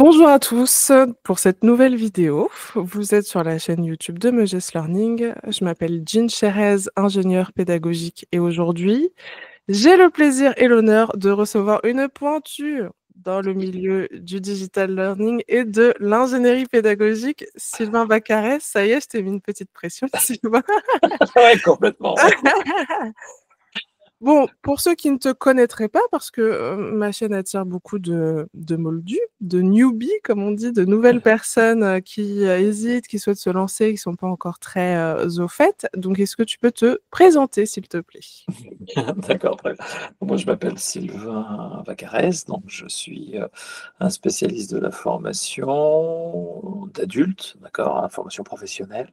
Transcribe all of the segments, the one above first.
Bonjour à tous pour cette nouvelle vidéo. Vous êtes sur la chaîne YouTube de Meges Learning. Je m'appelle Jean Cherez, ingénieure pédagogique et aujourd'hui, j'ai le plaisir et l'honneur de recevoir une pointure dans le milieu du digital learning et de l'ingénierie pédagogique, Sylvain Baccarès. Ça y est, je t'ai mis une petite pression, Sylvain. Ouais, complètement. Ouais. Bon, pour ceux qui ne te connaîtraient pas, parce que ma chaîne attire beaucoup de moldus, de newbies, comme on dit, de nouvelles personnes qui hésitent, qui souhaitent se lancer, qui ne sont pas encore très au fait. Donc, est-ce que tu peux te présenter, s'il te plaît? D'accord, très bien. Moi, je m'appelle Sylvain Vacarès, donc je suis un spécialiste de la formation d'adultes, d'accord, la formation professionnelle.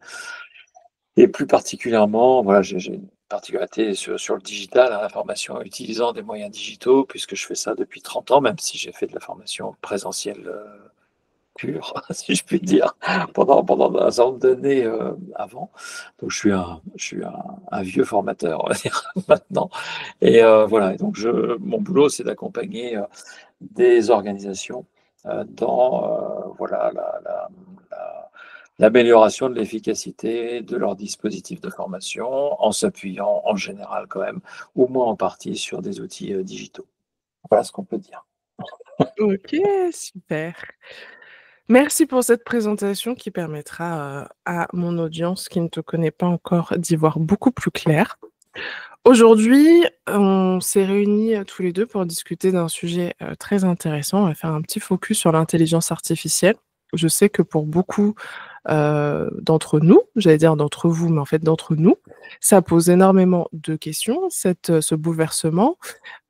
Et plus particulièrement, voilà, j'ai une particularité sur le digital, hein, la formation utilisant des moyens digitaux, puisque je fais ça depuis 30 ans, même si j'ai fait de la formation présentielle pure, si je puis dire, pendant un certain nombre d'années avant. Donc je suis un vieux formateur, on va dire, maintenant. Et voilà, et donc mon boulot, c'est d'accompagner des organisations dans voilà, l'amélioration de l'efficacité de leurs dispositifs de formation, en s'appuyant en général quand même, au moins en partie, sur des outils digitaux. Voilà ce qu'on peut dire. Ok, super. Merci pour cette présentation qui permettra à mon audience qui ne te connaît pas encore d'y voir beaucoup plus clair. Aujourd'hui, on s'est réunis tous les deux pour discuter d'un sujet très intéressant. On va faire un petit focus sur l'intelligence artificielle. Je sais que pour beaucoup d'entre nous, j'allais dire d'entre vous, mais en fait d'entre nous, ça pose énormément de questions, ce bouleversement.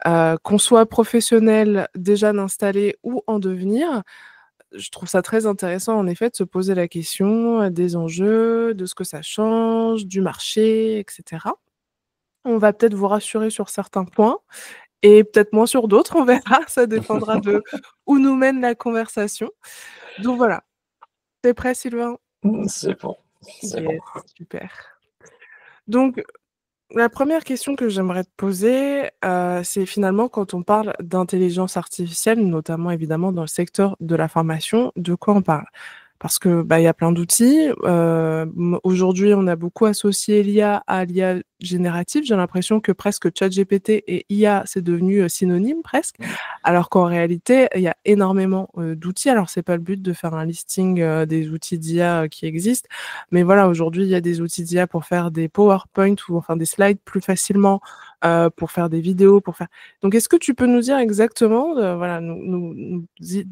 Qu'on soit professionnel déjà installé ou en devenir, je trouve ça très intéressant en effet de se poser la question des enjeux, de ce que ça change, du marché, etc. On va peut-être vous rassurer sur certains points et peut-être moins sur d'autres, on verra, ça dépendra de où nous mène la conversation. Donc voilà, t'es prêt Sylvain? C'est bon, c'est bon. Yes, super. Donc la première question que j'aimerais te poser, c'est finalement quand on parle d'intelligence artificielle, notamment évidemment dans le secteur de la formation, de quoi on parle? Parce que, bah, il y a plein d'outils. Aujourd'hui, on a beaucoup associé l'IA à l'IA générative. J'ai l'impression que presque ChatGPT et IA, c'est devenu synonyme presque. Alors qu'en réalité, il y a énormément d'outils. Alors, c'est pas le but de faire un listing des outils d'IA qui existent. Mais voilà, aujourd'hui, il y a des outils d'IA pour faire des PowerPoint ou enfin des slides plus facilement, pour faire des vidéos, pour faire. Donc, est-ce que tu peux nous dire exactement, voilà, nous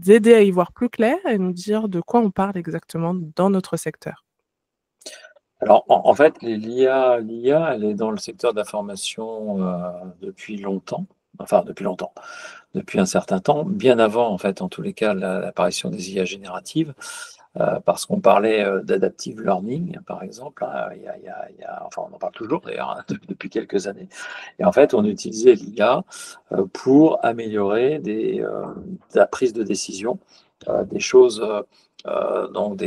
aider à y voir plus clair et nous dire de quoi on parle exactement dans notre secteur? Alors, en fait, l'IA, elle est dans le secteur de la formation depuis longtemps, enfin depuis longtemps, depuis un certain temps, bien avant, en fait, en tous les cas, l'apparition des IA génératives, parce qu'on parlait d'adaptive learning, par exemple, hein, enfin, on en parle toujours d'ailleurs, hein, depuis quelques années. Et en fait, on utilisait l'IA pour améliorer la prise de décision, des choses donc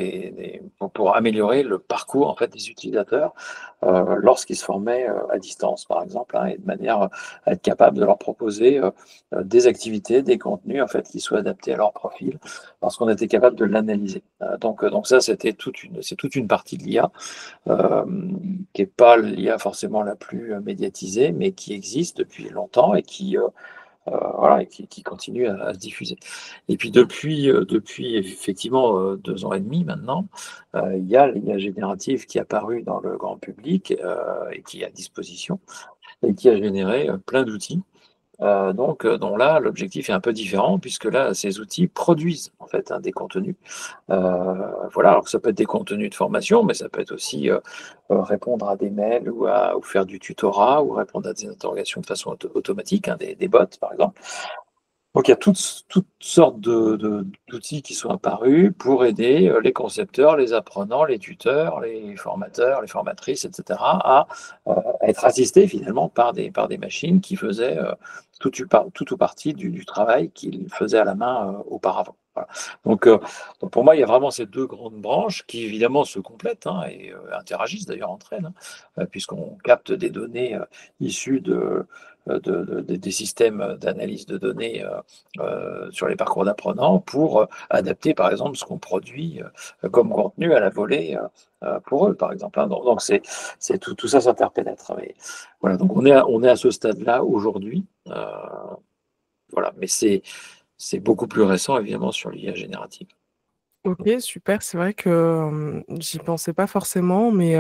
pour améliorer le parcours en fait des utilisateurs lorsqu'ils se formaient à distance, par exemple, hein, et de manière à être capable de leur proposer des activités, des contenus en fait qui soient adaptés à leur profil, parce qu'on était capable de l'analyser. Donc ça, c'est toute une partie de l'IA euh, qui n'est pas l'IA forcément la plus médiatisée, mais qui existe depuis longtemps et voilà, et qui continue à se diffuser. Et puis depuis effectivement 2 ans et demi maintenant, il y a l'IA générative qui est apparue dans le grand public et qui est à disposition et qui a généré plein d'outils. Donc là, l'objectif est un peu différent puisque là, ces outils produisent en fait hein, des contenus. Voilà, alors que ça peut être des contenus de formation, mais ça peut être aussi répondre à des mails ou faire du tutorat ou répondre à des interrogations de façon automatique, hein, des bots par exemple. Donc il y a toutes sortes d'outils qui sont apparus pour aider les concepteurs, les apprenants, les tuteurs, les formateurs, les formatrices, etc., à être assistés finalement par des machines qui faisaient tout ou partie du travail qu'ils faisaient à la main auparavant. Voilà. Donc Donc pour moi, il y a vraiment ces deux grandes branches qui évidemment se complètent, hein, et interagissent d'ailleurs entre elles, hein, puisqu'on capte des données issues des systèmes d'analyse de données sur les parcours d'apprenants pour adapter par exemple ce qu'on produit comme contenu à la volée pour eux, par exemple, hein. Donc tout ça s'interpénètre. Voilà, donc on est à ce stade-là aujourd'hui. Voilà, mais c'est beaucoup plus récent, évidemment, sur l'IA générative. OK, super. C'est vrai que, j'y pensais pas forcément, mais,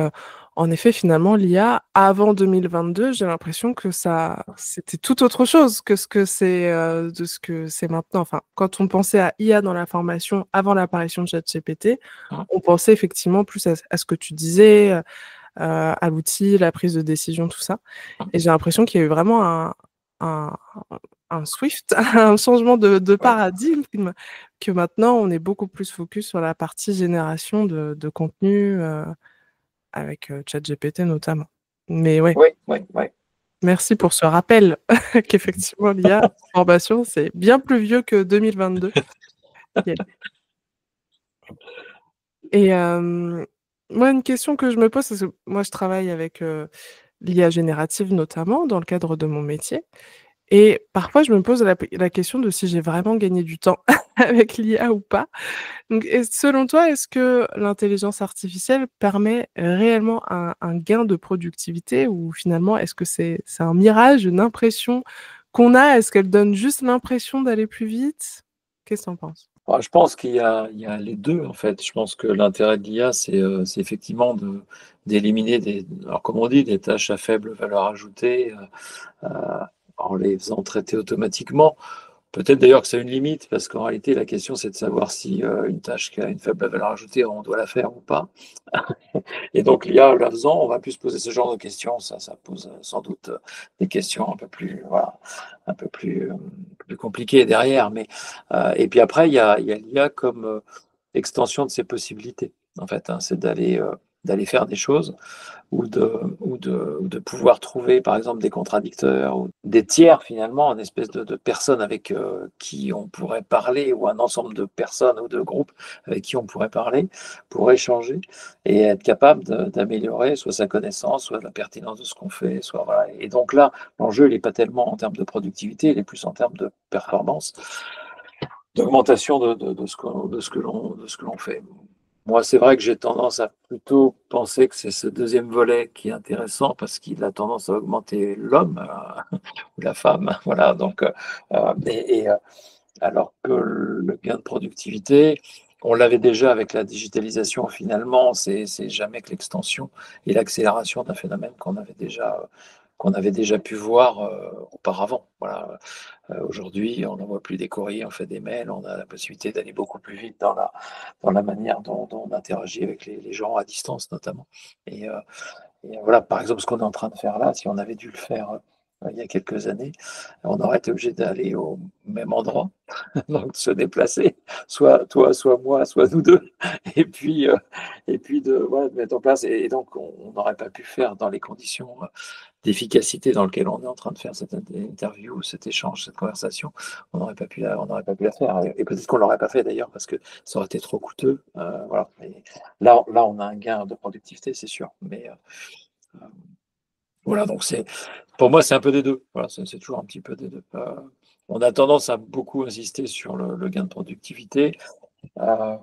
en effet, finalement, l'IA, avant 2022, j'ai l'impression que c'était tout autre chose que ce que c'est maintenant. Enfin, quand on pensait à IA dans la formation avant l'apparition de ChatGPT, Hein. on pensait effectivement plus à ce que tu disais, à l'outil, la prise de décision, tout ça. Et j'ai l'impression qu'il y a eu vraiment un un Swift, un changement de Ouais. paradigme, que maintenant on est beaucoup plus focus sur la partie génération de contenu, avec, ChatGPT notamment. Mais ouais, Oui, oui, oui. merci pour ce rappel qu'effectivement l'IA formation, c'est bien plus vieux que 2022. OK. Et moi une question que je me pose, parce que moi je travaille avec, l'IA générative notamment dans le cadre de mon métier. Et parfois, je me pose la question de si j'ai vraiment gagné du temps avec l'IA ou pas. Donc selon toi, est-ce que l'intelligence artificielle permet réellement un gain de productivité, ou finalement, est-ce que c'est un mirage, une impression qu'on a? Est-ce qu'elle donne juste l'impression d'aller plus vite? Qu'est-ce que tu en penses? Je pense il y a les 2 en fait. Je pense que l'intérêt de l'IA, c'est effectivement d'éliminer alors comme on dit, des tâches à faible valeur ajoutée, en les faisant traiter automatiquement. Peut-être d'ailleurs que ça a une limite, parce qu'en réalité, la question, c'est de savoir si une tâche qui a une faible valeur ajoutée, on doit la faire ou pas. Et donc, l'IA, la faisant, on va plus se poser ce genre de questions. Ça pose sans doute des questions un peu plus, voilà, un peu plus compliquées derrière. Et puis après, il y a l'IA comme extension de ses possibilités, en fait, hein. C'est d'aller faire des choses ou de pouvoir trouver, par exemple, des contradicteurs ou des tiers, finalement, une espèce de personnes avec qui on pourrait parler, ou un ensemble de personnes ou de groupes avec qui on pourrait parler pour échanger et être capable d'améliorer soit sa connaissance, soit la pertinence de ce qu'on fait, soit voilà. Et donc là, l'enjeu, il n'est pas tellement en termes de productivité, il est plus en termes de performance, d'augmentation de ce que l'on fait. Moi, c'est vrai que j'ai tendance à plutôt penser que c'est ce deuxième volet qui est intéressant, parce qu'il a tendance à augmenter l'homme ou la femme. Voilà, donc, alors que le gain de productivité, on l'avait déjà avec la digitalisation, finalement, c'est jamais que l'extension et l'accélération d'un phénomène qu'on avait déjà pu voir auparavant. Voilà. Aujourd'hui, on n'envoie plus des courriers, on fait des mails, on a la possibilité d'aller beaucoup plus vite dans la manière dont on interagit avec les gens à distance notamment. Et, euh, et voilà, par exemple, ce qu'on est en train de faire là, si on avait dû le faire il y a quelques années, on aurait été obligé d'aller au même endroit, donc de se déplacer, soit toi, soit moi, soit nous deux, et puis, euh, et puis voilà, de mettre en place. Et donc, on n'aurait pas pu faire dans les conditions d'efficacité dans lesquelles on est en train de faire cette interview, cet échange, cette conversation. On n'aurait pas pu la faire. Et peut-être qu'on ne l'aurait pas fait d'ailleurs, parce que ça aurait été trop coûteux. Voilà. Et là, on a un gain de productivité, c'est sûr. Mais voilà, donc pour moi, c'est un peu des deux. Voilà, c'est toujours un petit peu des deux. On a tendance à beaucoup insister sur le gain de productivité. Euh,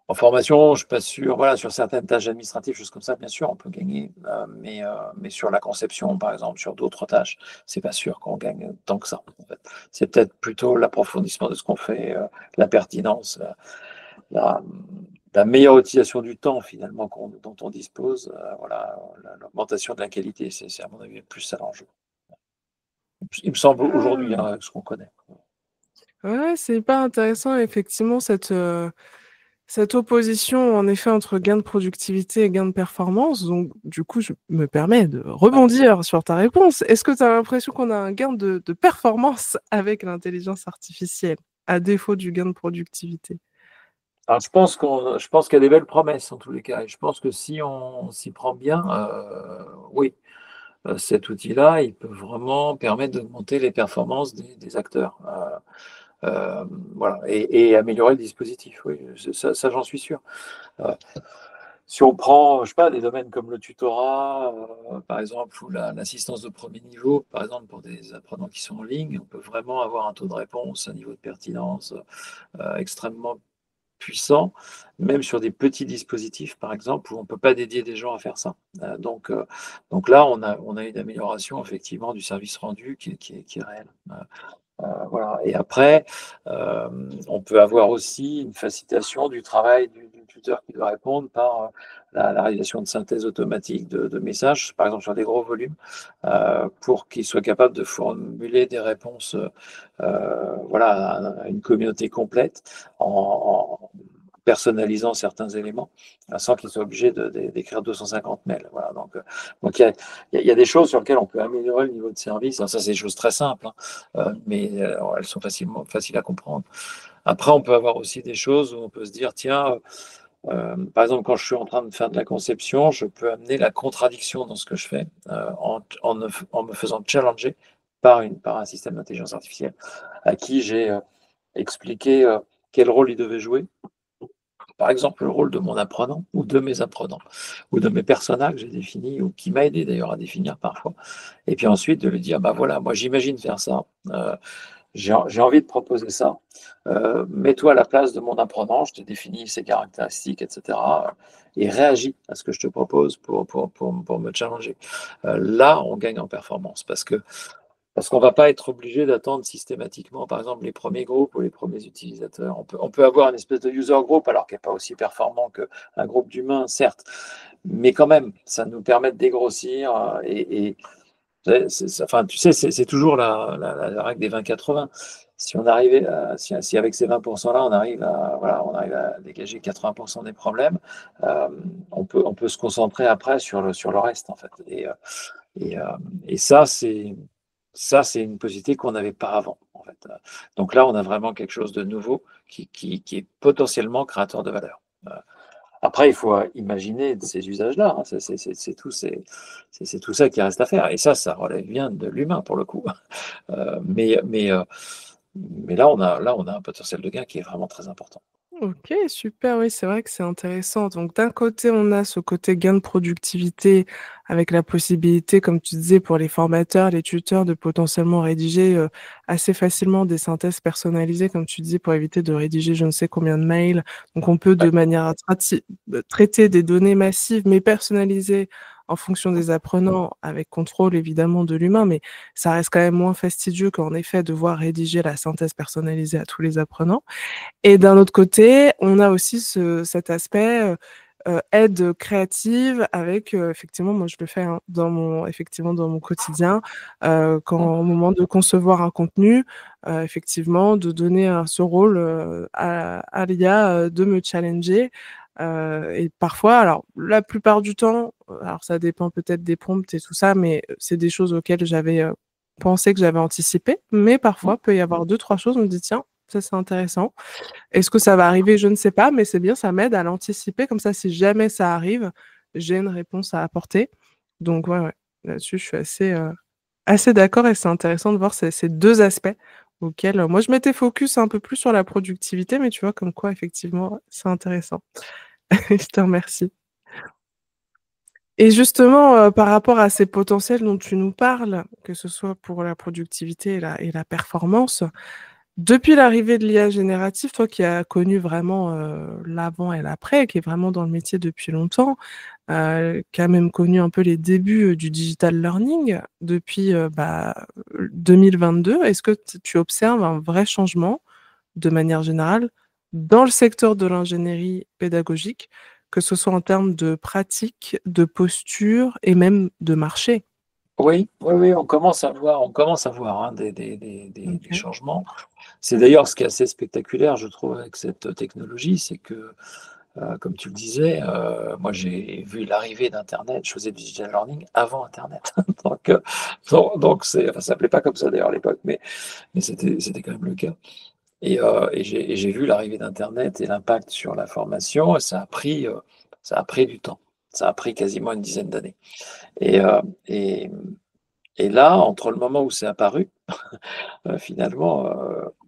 En formation, je ne suis pas sûr. Voilà, sur certaines tâches administratives, choses comme ça, bien sûr, on peut gagner. Mais sur la conception, par exemple, sur d'autres tâches, c'est pas sûr qu'on gagne tant que ça, en fait. C'est peut-être plutôt l'approfondissement de ce qu'on fait, la pertinence, la, la meilleure utilisation du temps, finalement, dont on dispose. Voilà, l'augmentation de la qualité, c'est à mon avis plus ça l'enjeu. Il me semble aujourd'hui, Ah! hein, avec ce qu'on connaît. Ouais, c'est hyper intéressant effectivement cette opposition en effet entre gain de productivité et gain de performance. Donc du coup, je me permets de Ouais. rebondir sur ta réponse. Est-ce que tu as l'impression qu'on a un gain de performance avec l'intelligence artificielle, à défaut du gain de productivité? Alors, je pense qu'il y a des belles promesses en tous les cas. Et je pense que si on s'y prend bien, oui, cet outil-là, il peut vraiment permettre d'augmenter les performances des acteurs. Voilà, et améliorer le dispositif, oui, ça j'en suis sûr. Si on prend, je sais pas, des domaines comme le tutorat, par exemple, ou l'assistance de premier niveau, par exemple, pour des apprenants qui sont en ligne, on peut vraiment avoir un taux de réponse, un niveau de pertinence extrêmement puissant, même sur des petits dispositifs, par exemple, où on ne peut pas dédier des gens à faire ça. Donc là, on a une amélioration, effectivement, du service rendu qui est réelle. Voilà. Et après, on peut avoir aussi une facilitation du travail du tuteur qui doit répondre par la réalisation de synthèse automatique de messages, par exemple sur des gros volumes, pour qu'il soit capable de formuler des réponses voilà, à une communauté complète en personnalisant certains éléments, sans qu'il soit obligé d'écrire 250 mails. Voilà. Donc il y a des choses sur lesquelles on peut améliorer le niveau de service. Alors ça, c'est des choses très simples, hein, mais elles sont faciles à comprendre. Après, on peut avoir aussi des choses où on peut se dire, tiens, par exemple, quand je suis en train de faire de la conception, je peux amener la contradiction dans ce que je fais en me faisant challenger par un système d'intelligence artificielle à qui j'ai expliqué quel rôle il devait jouer. Par exemple, le rôle de mon apprenant ou de mes apprenants ou de mes personas que j'ai définis ou qui m'a aidé d'ailleurs à définir parfois. Et puis ensuite de lui dire, bah voilà, moi j'imagine faire ça. J'ai envie de proposer ça. Mets-toi à la place de mon apprenant, je te définis ses caractéristiques, etc. Et réagis à ce que je te propose pour me challenger. Là, on gagne en performance parce qu'on ne va pas être obligé d'attendre systématiquement, par exemple, les premiers groupes ou les premiers utilisateurs. On peut avoir une espèce de user group, alors qu'il n'est pas aussi performant qu'un groupe d'humains, certes, mais quand même, ça nous permet de dégrossir enfin, tu sais, c'est toujours la règle des 20-80. Si on arrivait si avec ces 20%-là, voilà, on arrive à dégager 80% des problèmes, on peut se concentrer après sur le reste, en fait. Et, euh, et ça, c'est une possibilité qu'on n'avait pas avant, en fait. Donc là, on a vraiment quelque chose de nouveau qui est potentiellement créateur de valeur. Après, il faut imaginer ces usages-là, hein. C'est tout ça qui reste à faire. Et ça relève bien de l'humain pour le coup. Euh, mais, mais, euh, mais là, on a un potentiel de gain qui est vraiment très important. OK, super, oui, c'est vrai que c'est intéressant. Donc d'un côté, on a ce côté gain de productivité avec la possibilité, comme tu disais, pour les formateurs, les tuteurs, de potentiellement rédiger, assez facilement des synthèses personnalisées, comme tu dis, pour éviter de rédiger je ne sais combien de mails. Donc on peut de Ouais, manière traiter des données massives, mais personnalisées en fonction des apprenants, avec contrôle évidemment de l'humain, mais ça reste quand même moins fastidieux qu'en effet devoir rédiger la synthèse personnalisée à tous les apprenants. Et d'un autre côté, on a aussi cet aspect, aide créative avec, effectivement, moi je le fais, hein, effectivement dans mon quotidien, quand au moment de concevoir un contenu, effectivement de donner ce rôle, à l'IA, de me challenger, et parfois alors la plupart du temps, alors ça dépend peut-être des prompts et tout ça, mais c'est des choses auxquelles j'avais, pensé, que j'avais anticipé, mais parfois peut y avoir deux trois choses, on me dit: «Tiens, ça c'est intéressant». Est-ce que ça va arriver? Je ne sais pas, mais c'est bien, ça m'aide à l'anticiper comme ça, si jamais ça arrive, j'ai une réponse à apporter. Donc ouais, ouais, là-dessus, je suis assez d'accord et c'est intéressant de voir ces 2 aspects auxquels, moi je m'étais focus un peu plus sur la productivité, mais tu vois comme quoi effectivement, c'est intéressant. Je te remercie. Et justement, par rapport à ces potentiels dont tu nous parles, que ce soit pour la productivité et la performance, depuis l'arrivée de l'IA générative, toi qui as connu vraiment, l'avant et l'après, qui est vraiment dans le métier depuis longtemps, qui a même connu un peu les débuts, du digital learning depuis, 2022, est-ce que tu observes un vrai changement, de manière générale, dans le secteur de l'ingénierie pédagogique, que ce soit en termes de pratique, de posture et même de marché? oui, oui, oui, on commence à voir hein, des OK. changements. C'est d'ailleurs ce qui est assez spectaculaire, je trouve, avec cette technologie, c'est que, comme tu le disais, moi j'ai vu l'arrivée d'Internet, je faisais du digital learning avant Internet. Donc enfin, ça s'appelait pas comme ça d'ailleurs à l'époque, mais c'était quand même le cas. Et j'ai vu l'arrivée d'Internet et l'impact sur la formation, et ça a pris du temps. Ça a pris quasiment une dizaine d'années. Et, euh, et, et là, entre le moment où c'est apparu, finalement,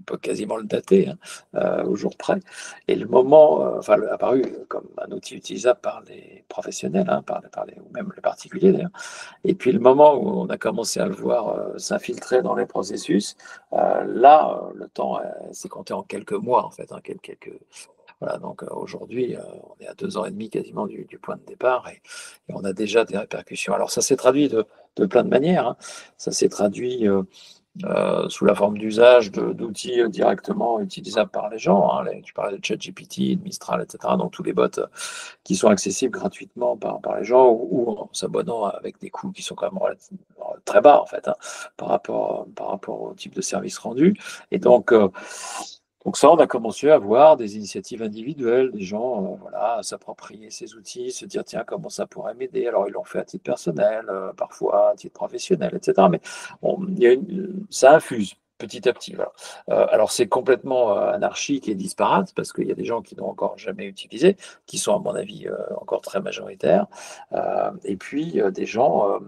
peut quasiment le dater, hein, au jour près. Et le moment, enfin, apparu comme un outil utilisable par les professionnels, hein, ou même les particuliers d'ailleurs. Et puis le moment où on a commencé à le voir s'infiltrer dans les processus, là, le temps s'est compté en quelques mois, en fait, hein, voilà, donc aujourd'hui, on est à 2 ans et demi quasiment du point de départ et on a déjà des répercussions. Alors ça s'est traduit de plein de manières, hein. Ça s'est traduit sous la forme d'usage d'outils directement utilisables par les gens, hein. Tu parlais de ChatGPT, de Mistral, etc. Donc tous les bots qui sont accessibles gratuitement par les gens ou en s'abonnant avec des coûts qui sont quand même très bas en fait, hein, par rapport au type de service rendu. Et donc ça, on a commencé à voir des initiatives individuelles, des gens voilà, s'approprier ces outils, se dire tiens, comment ça pourrait m'aider. Alors ils l'ont fait à titre personnel, parfois à titre professionnel, etc. Mais ça infuse petit à petit. Voilà. Alors c'est complètement anarchique et disparate parce qu'il y a des gens qui n'ont encore jamais utilisé, qui sont à mon avis encore très majoritaires, et puis des gens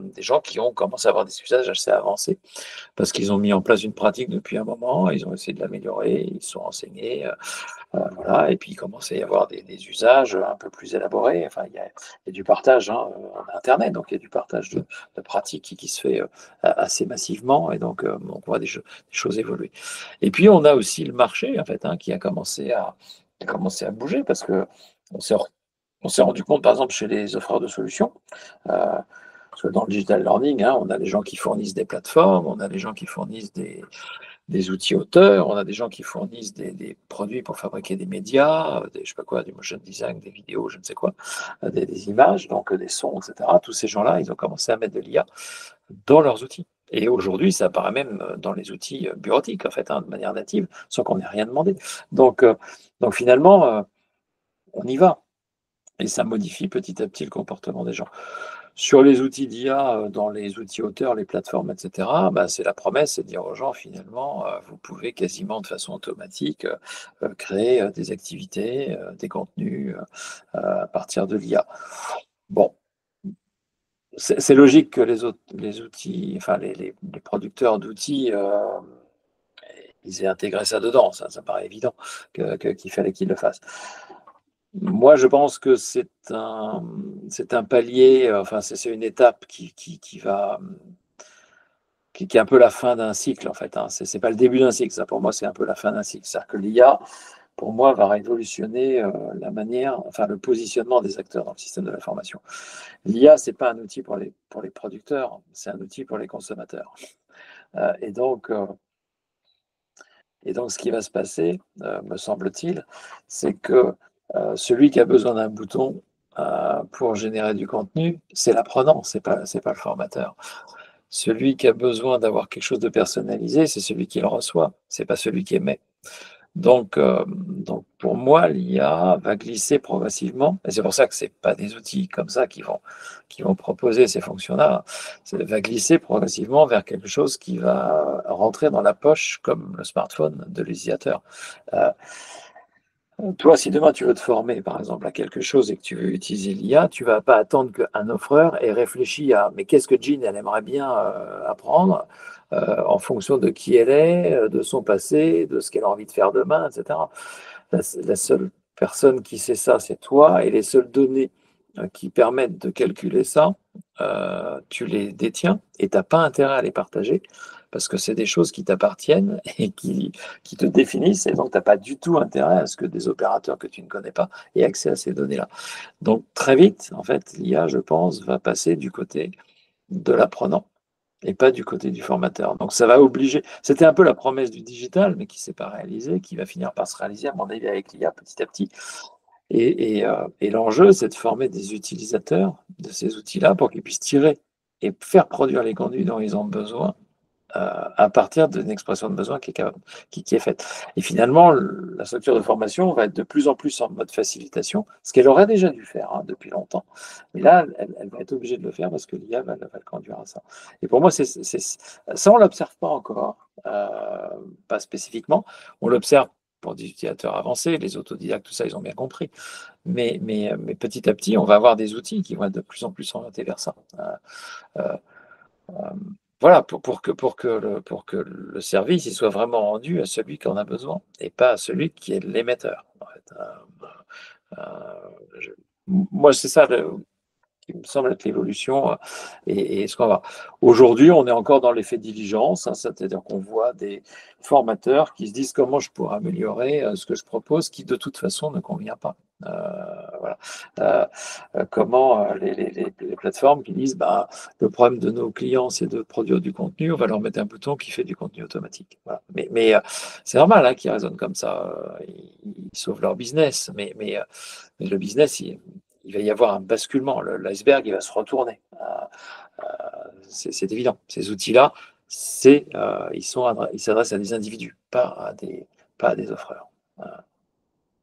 qui ont commencé à avoir des usages assez avancés parce qu'ils ont mis en place une pratique depuis un moment, ils ont essayé de l'améliorer, ils se sont renseignés, voilà, et puis il commence à y avoir des usages un peu plus élaborés. Enfin, il y a du partage hein, en Internet, donc il y a du partage de pratiques qui se fait assez massivement, et donc on voit des choses évoluer. Et puis on a aussi le marché, en fait, hein, qui a commencé à bouger, parce que on s'est rendu compte, par exemple, chez les offreurs de solutions, parce que dans le digital learning, hein, on a des gens qui fournissent des plateformes, on a des gens qui fournissent des outils auteurs, on a des gens qui fournissent des produits pour fabriquer des médias, je sais pas quoi, du motion design, des vidéos, je ne sais quoi, des images, donc des sons, etc. Tous ces gens-là, ils ont commencé à mettre de l'IA dans leurs outils. Et aujourd'hui, ça apparaît même dans les outils bureautiques, en fait, hein, de manière native, sans qu'on ait rien demandé. Donc finalement, on y va. Et ça modifie petit à petit le comportement des gens. Sur les outils d'IA, dans les outils auteurs, les plateformes, etc., bah, c'est la promesse, c'est de dire aux gens, finalement, vous pouvez quasiment de façon automatique créer des activités, des contenus à partir de l'IA. Bon, c'est logique que les outils, enfin les producteurs d'outils, ils aient intégré ça dedans, ça paraît évident qu'il fallait qu'ils le fassent. Moi, je pense que c'est un palier, enfin, c'est une étape qui est un peu la fin d'un cycle, en fait, hein. C'est pas le début d'un cycle, ça, pour moi, c'est un peu la fin d'un cycle. C'est-à-dire que l'IA, pour moi, va révolutionner la manière, enfin, le positionnement des acteurs dans le système de l'information. L'IA, c'est pas un outil pour les producteurs, c'est un outil pour les consommateurs. Et donc, ce qui va se passer, me semble-t-il, c'est que celui qui a besoin d'un bouton pour générer du contenu, c'est l'apprenant, c'est pas le formateur. Celui qui a besoin d'avoir quelque chose de personnalisé, c'est celui qui le reçoit, c'est pas celui qui émet. Donc pour moi, l'IA va glisser progressivement, et c'est pour ça que c'est pas des outils comme ça qui vont proposer ces fonctions-là. Ça va glisser progressivement vers quelque chose qui va rentrer dans la poche, comme le smartphone de l'utilisateur. Toi, si demain tu veux te former, par exemple, à quelque chose et que tu veux utiliser l'IA, tu vas pas attendre qu'un offreur ait réfléchi à mais qu'est-ce que Jean elle aimerait bien apprendre en fonction de qui elle est, de son passé, de ce qu'elle a envie de faire demain, etc. La seule personne qui sait ça, c'est toi, et les seules données qui permettent de calculer ça, tu les détiens et tu n'as pas intérêt à les partager parce que c'est des choses qui t'appartiennent et qui te définissent, et donc tu n'as pas du tout intérêt à ce que des opérateurs que tu ne connais pas aient accès à ces données-là. Donc très vite, en fait, l'IA, je pense, va passer du côté de l'apprenant et pas du côté du formateur. Donc ça va obliger, c'était un peu la promesse du digital, mais qui ne s'est pas réalisée, qui va finir par se réaliser, à mon avis, avec l'IA petit à petit. Et l'enjeu, c'est de former des utilisateurs de ces outils-là pour qu'ils puissent tirer et faire produire les contenus dont ils ont besoin à partir d'une expression de besoin qui est faite. Et finalement, la structure de formation va être de plus en plus en mode facilitation, ce qu'elle aurait déjà dû faire hein, depuis longtemps. Mais là, elle va être obligée de le faire parce que l'IA va le conduire à ça. Et pour moi, ça, on ne l'observe pas encore, pas spécifiquement. On l'observe pour des utilisateurs avancés, les autodidactes, tout ça, ils ont bien compris. Mais petit à petit, on va avoir des outils qui vont être de plus en plus orientés vers ça. voilà, pour que le service il soit vraiment rendu à celui qui en a besoin et pas à celui qui est l'émetteur, en fait. Je moi, c'est ça le qui me semble être l'évolution et ce qu'on va. Aujourd'hui, on est encore dans l'effet diligence, hein, c'est-à-dire qu'on voit des formateurs qui se disent comment je pourrais améliorer ce que je propose, qui de toute façon ne convient pas. Voilà. Comment les plateformes qui disent bah, le problème de nos clients, c'est de produire du contenu, on va leur mettre un bouton qui fait du contenu automatique. Voilà. Mais c'est normal hein, qu'ils raisonnent comme ça. Ils sauvent leur business, mais le business, il va y avoir un basculement. L'iceberg, il va se retourner. C'est évident. Ces outils-là, ils s'adressent à des individus, pas à des offreurs.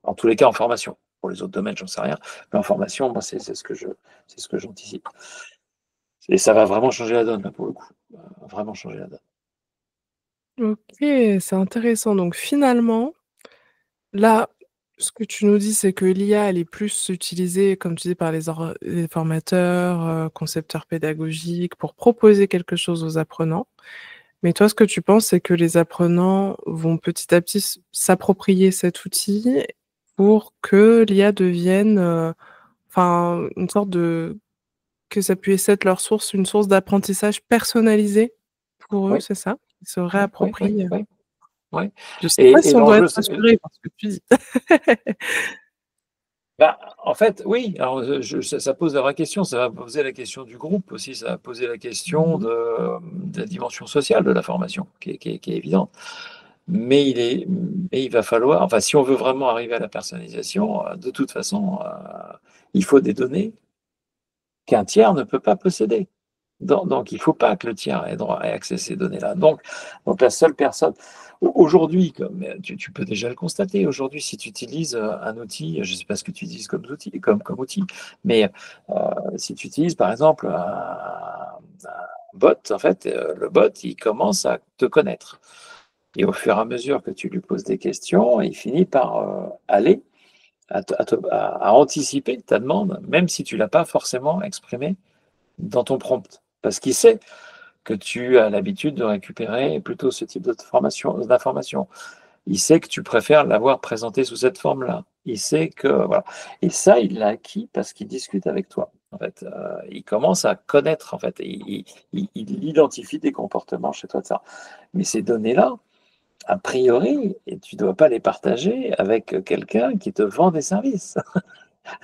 En tous les cas, en formation. Pour les autres domaines, j'en sais rien. Mais en formation, moi, c'est ce que j'anticipe. Et ça va vraiment changer la donne, là, pour le coup. Vraiment changer la donne. Ok, c'est intéressant. Donc finalement, là, ce que tu nous dis, c'est que l'IA, elle est plus utilisée, comme tu dis, par les formateurs, concepteurs pédagogiques, pour proposer quelque chose aux apprenants. Mais toi, ce que tu penses, c'est que les apprenants vont petit à petit s'approprier cet outil pour que l'IA devienne, enfin, une sorte de que ça puisse être leur source, une source d'apprentissage personnalisé pour eux, Oui, c'est ça? Ils se oui, oui, oui, réapproprient. oui. Oui. Je sais pas si Et on doit l'enjeu, être rassuré par ce que tu dis. bah, en fait, oui. Alors, ça pose la vraie question. Ça va poser la question du groupe aussi. Ça va poser la question de la dimension sociale de la formation, qui est évidente. Mais il va falloir, enfin, si on veut vraiment arriver à la personnalisation, de toute façon, il faut des données qu'un tiers ne peut pas posséder. Donc, il ne faut pas que le tiers ait droit à accès à ces données-là. Donc, la seule personne. Aujourd'hui, comme tu peux déjà le constater, aujourd'hui, si tu utilises un outil, je ne sais pas ce que tu utilises comme outil, mais si tu utilises par exemple un bot, en fait, le bot, il commence à te connaître. Et au fur et à mesure que tu lui poses des questions, il finit par aller à anticiper ta demande, même si tu ne l'as pas forcément exprimé dans ton prompt. Parce qu'il sait que tu as l'habitude de récupérer plutôt ce type d'information. Il sait que tu préfères l'avoir présenté sous cette forme-là. Il sait que voilà. Et ça, il l'a acquis parce qu'il discute avec toi. En fait, il commence à connaître. En fait, il identifie des comportements chez toi de ça. Mais ces données-là, a priori, et tu ne dois pas les partager avec quelqu'un qui te vend des services.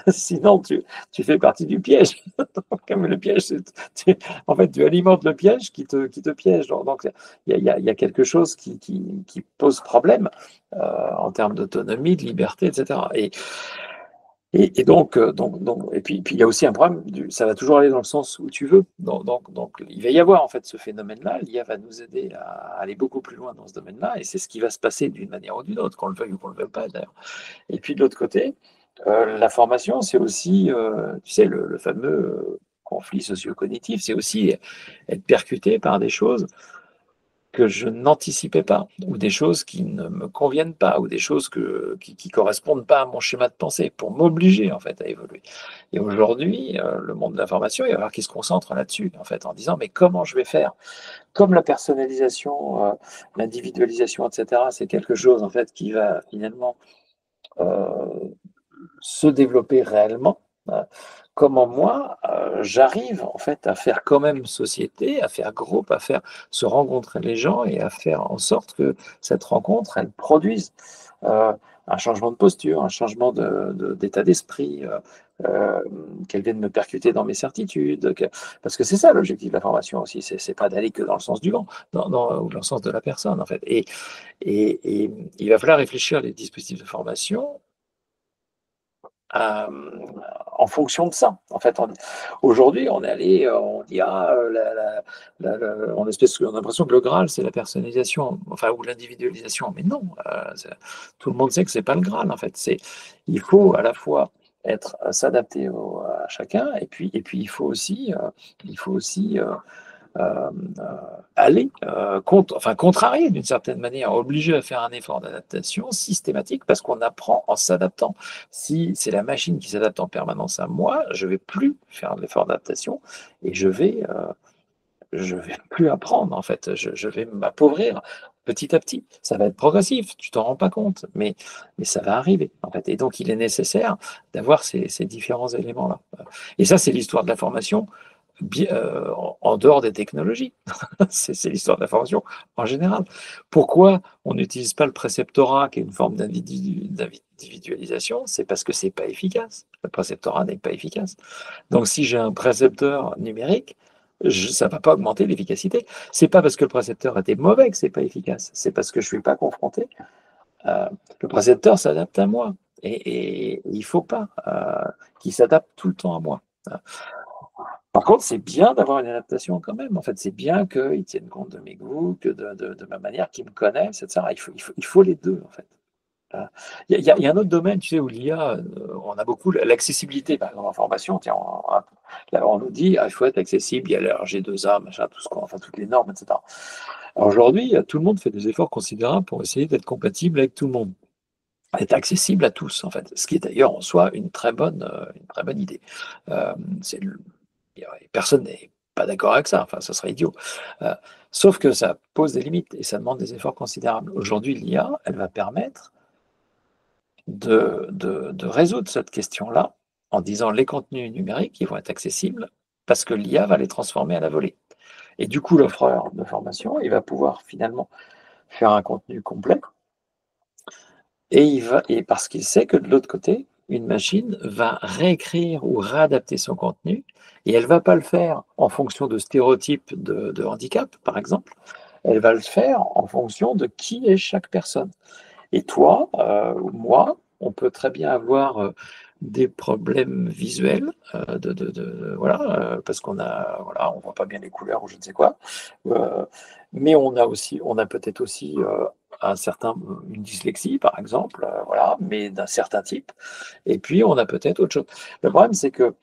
Sinon, tu fais partie du piège. Comme le piège, en fait, tu alimentes le piège qui te piège. Donc, il y a quelque chose qui pose problème en termes d'autonomie, de liberté, etc. Et donc, et puis, il y a aussi un problème, ça va toujours aller dans le sens où tu veux. Donc, il va y avoir en fait ce phénomène-là. L'IA va nous aider à aller beaucoup plus loin dans ce domaine-là, et c'est ce qui va se passer d'une manière ou d'une autre, qu'on le veuille ou qu'on ne le veuille pas d'ailleurs. Et puis de l'autre côté, la formation, c'est aussi, tu sais, le fameux conflit socio-cognitif, c'est aussi être percuté par des choses que je n'anticipais pas, ou des choses qui ne me conviennent pas, ou des choses qui correspondent pas à mon schéma de pensée, pour m'obliger en fait à évoluer. Et aujourd'hui, le monde de la formation, il va falloir qu'il se concentre là-dessus, en fait, en disant mais comment je vais faire? Comme la personnalisation, l'individualisation, etc., c'est quelque chose en fait qui va finalement euh, se développer réellement. Comment moi, j'arrive en fait à faire quand même société, à faire groupe, à faire se rencontrer les gens et à faire en sorte que cette rencontre, elle produise un changement de posture, un changement d'état d'esprit, qu'elle vienne me percuter dans mes certitudes. Parce que c'est ça l'objectif de la formation aussi, c'est pas d'aller que dans le sens du vent, ou dans le sens de la personne en fait. Et il va falloir réfléchir les dispositifs de formation euh, en fonction de ça. En fait, aujourd'hui, on est allé, on dit, on a l'impression que le Graal, c'est la personnalisation, enfin, ou l'individualisation. Mais non, tout le monde sait que c'est pas le Graal, en fait. Il faut à la fois s'adapter à chacun, et puis il faut aussi euh, aller contrarier d'une certaine manière, obliger à faire un effort d'adaptation systématique parce qu'on apprend en s'adaptant. Si c'est la machine qui s'adapte en permanence à moi, je vais plus faire l'effort d'adaptation et je vais je vais plus apprendre, en fait. Je vais m'appauvrir petit à petit. Ça va être progressif, tu t'en rends pas compte, mais ça va arriver, en fait. Et donc, il est nécessaire d'avoir ces différents éléments-là. Et ça, c'est l'histoire de la formation en dehors des technologies. C'est l'histoire de la formation en général. Pourquoi on n'utilise pas le préceptorat, qui est une forme d'individualisation? C'est parce que c'est pas efficace. Le préceptorat n'est pas efficace. Donc, si j'ai un précepteur numérique, ça ne va pas augmenter l'efficacité. C'est pas parce que le précepteur était mauvais que c'est pas efficace. C'est parce que je suis pas confronté. Le précepteur s'adapte à moi. Et il ne faut pas qu'il s'adapte tout le temps à moi. Par contre, c'est bien d'avoir une adaptation quand même. En fait, c'est bien qu'il tienne compte de mes goûts, que de ma manière, qu'il me connaisse, etc. Il faut les deux, en fait. Il y a un autre domaine, tu sais, où l'IA, on a beaucoup l'accessibilité, par exemple, en formation. Tiens, là, on nous dit, il faut être accessible, il y a l'RG2A, machin, enfin, toutes les normes, etc. Alors aujourd'hui, tout le monde fait des efforts considérables pour essayer d'être compatible avec tout le monde, être accessible à tous, en fait. Ce qui est d'ailleurs en soi une très bonne idée. C'est Personne n'est pas d'accord avec ça, enfin, ça serait idiot. Sauf que ça pose des limites et ça demande des efforts considérables. Aujourd'hui, l'IA, elle va permettre de résoudre cette question-là en disant les contenus numériques, ils vont être accessibles parce que l'IA va les transformer à la volée. Et du coup, l'offreur de formation, il va pouvoir finalement faire un contenu complet et parce qu'il sait que de l'autre côté, une machine va réécrire ou réadapter son contenu et elle ne va pas le faire en fonction de stéréotypes de handicap, par exemple. Elle va le faire en fonction de qui est chaque personne. Et toi, moi, on peut très bien avoir des problèmes visuels, voilà, parce voilà, on voit pas bien les couleurs ou je ne sais quoi. Mais on a peut-être aussi une dyslexie, par exemple, voilà, mais d'un certain type. Et puis, on a peut-être autre chose. Le problème, c'est que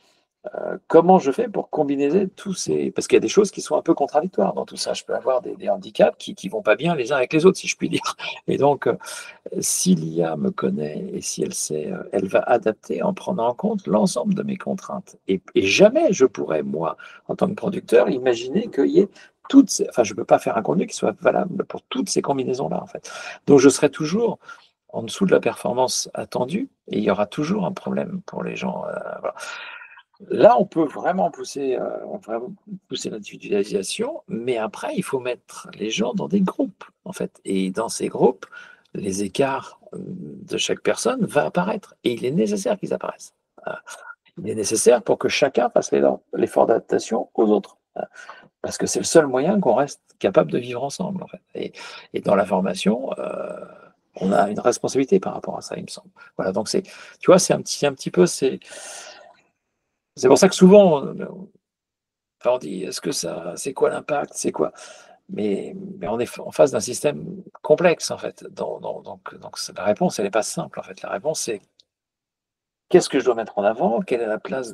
comment je fais pour combiner tous ces... Parce qu'il y a des choses qui sont un peu contradictoires dans tout ça. Je peux avoir des handicaps qui ne vont pas bien les uns avec les autres, si je puis dire. Et donc, si l'IA me connaît et si elle sait, elle va adapter en prenant en compte l'ensemble de mes contraintes. Et jamais je pourrais, moi, en tant que producteur, imaginer qu'il y ait toutes ces... Enfin, je ne peux pas faire un contenu qui soit valable pour toutes ces combinaisons-là, en fait. Donc, je serai toujours en dessous de la performance attendue et il y aura toujours un problème pour les gens. Voilà. Là, on peut vraiment pousser l'individualisation, mais après, il faut mettre les gens dans des groupes, en fait. Et dans ces groupes, les écarts de chaque personne vont apparaître. Et il est nécessaire qu'ils apparaissent. Il est nécessaire pour que chacun fasse l'effort d'adaptation aux autres. Parce que c'est le seul moyen qu'on reste capable de vivre ensemble, en fait. Et dans la formation, on a une responsabilité par rapport à ça, il me semble. Voilà, donc tu vois, c'est un petit peu, c'est pour ça que souvent, on dit, c'est quoi l'impact, c'est quoi? Mais on est en face d'un système complexe, en fait. Donc, la réponse, elle n'est pas simple, en fait. La réponse, c'est qu'est-ce que je dois mettre en avant? Quelle est la place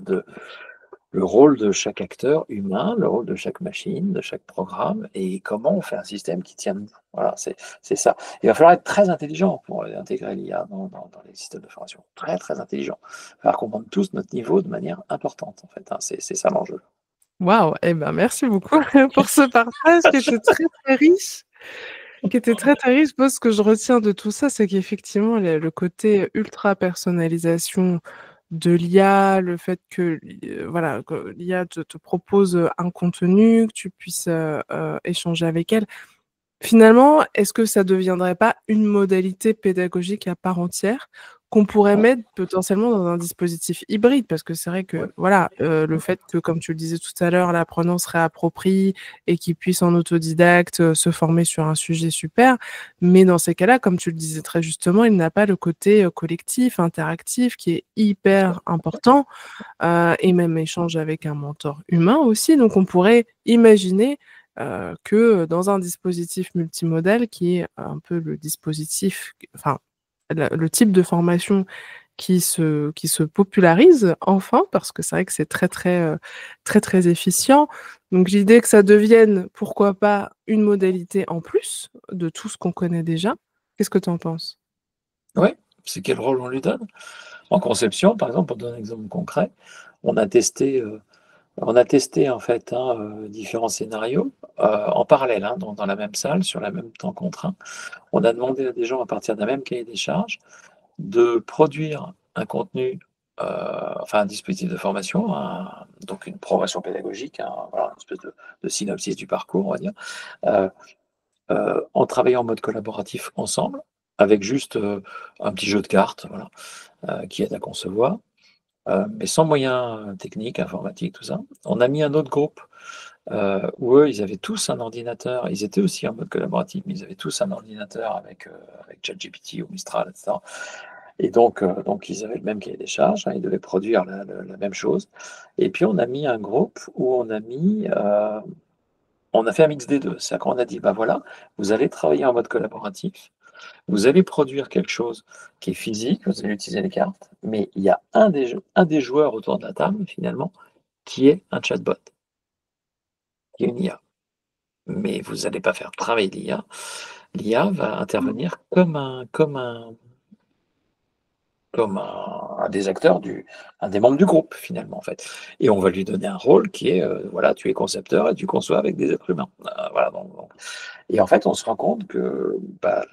le rôle de chaque acteur humain, le rôle de chaque machine, de chaque programme, et comment on fait un système qui tient debout. Voilà, c'est ça. Il va falloir être très intelligent pour intégrer l'IA dans les systèmes de formation. Très, très intelligent. Il va falloir comprendre tous notre niveau de manière importante, en fait. C'est ça l'enjeu. Waouh! Eh ben, merci beaucoup pour ce partage qui était très, très riche. Qui était très, très riche. Moi, ce que je retiens de tout ça, c'est qu'effectivement, le côté ultra personnalisation de l'IA, le fait que voilà, que l'IA te propose, un contenu, que tu puisses, échanger avec elle. Finalement, est-ce que ça deviendrait pas une modalité pédagogique à part entière, qu'on pourrait Ouais, mettre potentiellement dans un dispositif hybride? Parce que c'est vrai ouais, que, voilà, le fait que, comme tu le disais tout à l'heure, l'apprenant se réapproprie et qu'il puisse en autodidacte, se former sur un sujet, super. Mais dans ces cas-là, comme tu le disais très justement, il n'a pas le côté, collectif, interactif qui est bien sûr. hyper important, et même échange avec un mentor humain aussi. Donc on pourrait imaginer, que dans un dispositif multimodal qui est un peu le dispositif enfin, le type de formation qui se popularise enfin, parce que c'est vrai que c'est très, très, très, très efficient. Donc l'idée que ça devienne, pourquoi pas, une modalité en plus de tout ce qu'on connaît déjà. Qu'est-ce que tu en penses? Oui, c'est quel rôle on lui donne? En conception, par exemple, pour donner un exemple concret, on a testé On a testé en fait, hein, différents scénarios, en parallèle, hein, dans la même salle, sur le même temps contraint. On a demandé à des gens à partir d'un même cahier des charges de produire un contenu, enfin un dispositif de formation, donc une progression pédagogique, voilà, une espèce de synopsis du parcours, on va dire, heu en travaillant en mode collaboratif ensemble, avec juste, un petit jeu de cartes, voilà, qui aide à concevoir, mais sans moyens techniques, informatiques, tout ça. On a mis un autre groupe, où eux, ils avaient tous un ordinateur. Ils étaient aussi en mode collaboratif, mais ils avaient tous un ordinateur avec ChatGPT ou Mistral, et cetera. Et donc ils avaient le même cahier des charges, hein, ils devaient produire la même chose. Et puis on a mis un groupe où on a fait un mix des 2. C'est-à-dire qu'on a dit: «Bah, voilà, vous allez travailler en mode collaboratif, vous allez produire quelque chose qui est physique, vous allez utiliser les cartes, mais il y a un des joueurs autour de la table, finalement, qui est un chatbot, qui est une IA. Mais vous n'allez pas faire travailler l'IA. L'IA va intervenir comme un des acteurs un des membres du groupe, finalement, en fait. Et on va lui donner un rôle qui est, voilà, tu es concepteur et tu conçois avec des êtres humains». Voilà, donc et en fait, on se rend compte que, bah,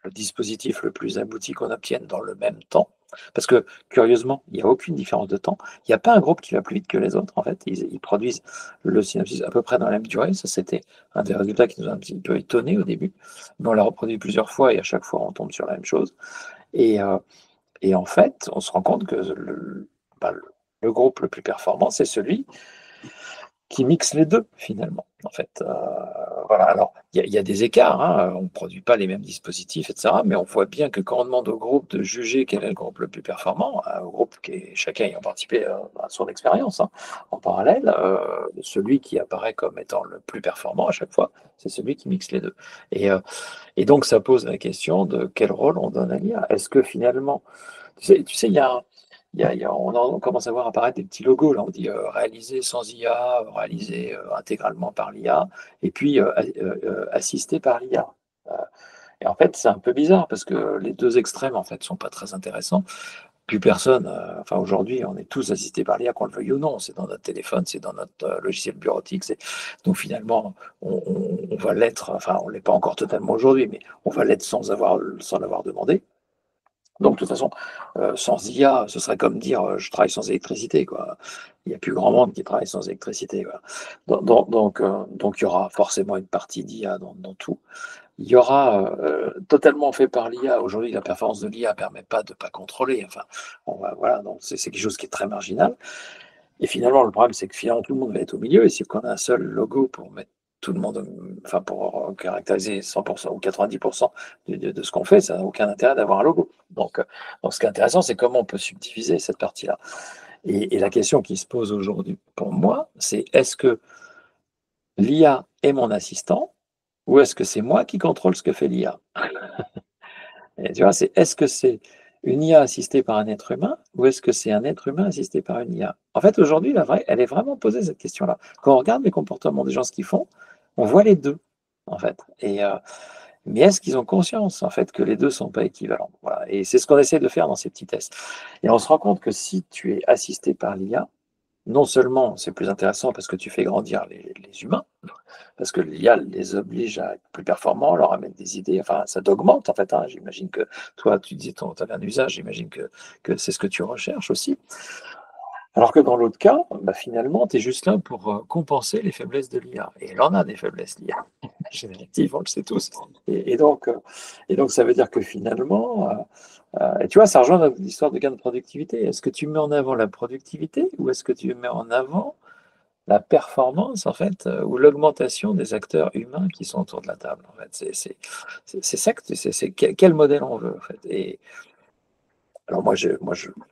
le dispositif le plus abouti qu'on obtienne dans le même temps, parce que curieusement, il n'y a aucune différence de temps. Il n'y a pas un groupe qui va plus vite que les autres, en fait. Ils produisent le synopsis à peu près dans la même durée. Ça, c'était un des résultats qui nous a un petit peu étonnés au début. Mais on l'a reproduit plusieurs fois et à chaque fois, on tombe sur la même chose. Et, euh, et en fait, on se rend compte que bah, le groupe le plus performant, c'est celui qui mixe les 2 finalement, en fait, voilà. Alors il y a des écarts, hein, on ne produit pas les mêmes dispositifs et cetera, mais on voit bien que quand on demande au groupe de juger quel est le groupe le plus performant, au groupe qui est chacun ayant participé, à son expérience, hein, en parallèle, celui qui apparaît comme étant le plus performant à chaque fois, c'est celui qui mixe les 2. Et donc ça pose la question de quel rôle on donne à l'IA? Est-ce que finalement tu sais, on commence à voir apparaître des petits logos, là, on dit réalisé sans IA, réalisé intégralement par l'IA, et puis assisté par l'IA. Euh, et en fait, c'est un peu bizarre parce que les deux extrêmes, en fait, sont pas très intéressants. Plus personne, enfin aujourd'hui, on est tous assistés par l'IA, qu'on le veuille ou non. C'est dans notre téléphone, c'est dans notre logiciel bureautique. Donc finalement, on va l'être, enfin, on ne l'est pas encore totalement aujourd'hui, mais on va l'être sans l'avoir demandé. Donc, de toute façon, sans IA, ce serait comme dire je travaille sans électricité, quoi. Il n'y a plus grand monde qui travaille sans électricité, quoi. Donc, il y aura forcément une partie d'IA dans tout. Il y aura totalement fait par l'IA. Aujourd'hui, la performance de l'IA ne permet pas de ne pas contrôler. Enfin, voilà, donc c'est quelque chose qui est très marginal. Et finalement, le problème, c'est que finalement, tout le monde va être au milieu. Et si on a un seul logo pour mettre tout le monde, enfin, pour caractériser 100% ou 90% de ce qu'on fait, ça n'a aucun intérêt d'avoir un logo. Donc, ce qui est intéressant, c'est comment on peut subdiviser cette partie-là. Et la question qui se pose aujourd'hui pour moi, c'est est-ce que l'IA est mon assistant ou est-ce que c'est moi qui contrôle ce que fait l'IA? Et tu vois, est-ce que c'est une IA assistée par un être humain ou est-ce que c'est un être humain assisté par une IA? En fait, aujourd'hui, elle est vraiment posée cette question-là. Quand on regarde les comportements des gens, ce qu'ils font, on voit les deux, en fait. Mais est-ce qu'ils ont conscience, en fait, que les deux ne sont pas équivalents? Voilà. Et c'est ce qu'on essaie de faire dans ces petits tests. Et on se rend compte que si tu es assisté par l'IA, non seulement c'est plus intéressant parce que tu fais grandir les humains, parce que l'IA les oblige à être plus performants, leur amène des idées, enfin ça t'augmente en fait, hein. J'imagine que toi tu disais tu avais un usage, j'imagine que c'est ce que tu recherches aussi. Alors que dans l'autre cas, bah, finalement, tu es juste là pour compenser les faiblesses de l'IA. Et elle en a des faiblesses, l'IA. Générative, on le sait tous. Et donc, ça veut dire que finalement, et tu vois, ça rejoint notre histoire de gain de productivité. Est-ce que tu mets en avant la productivité ou est-ce que tu mets en avant la performance, en fait, ou l'augmentation des acteurs humains qui sont autour de la table, en fait? C'est ça que c'est quel modèle on veut, en fait. Et alors moi je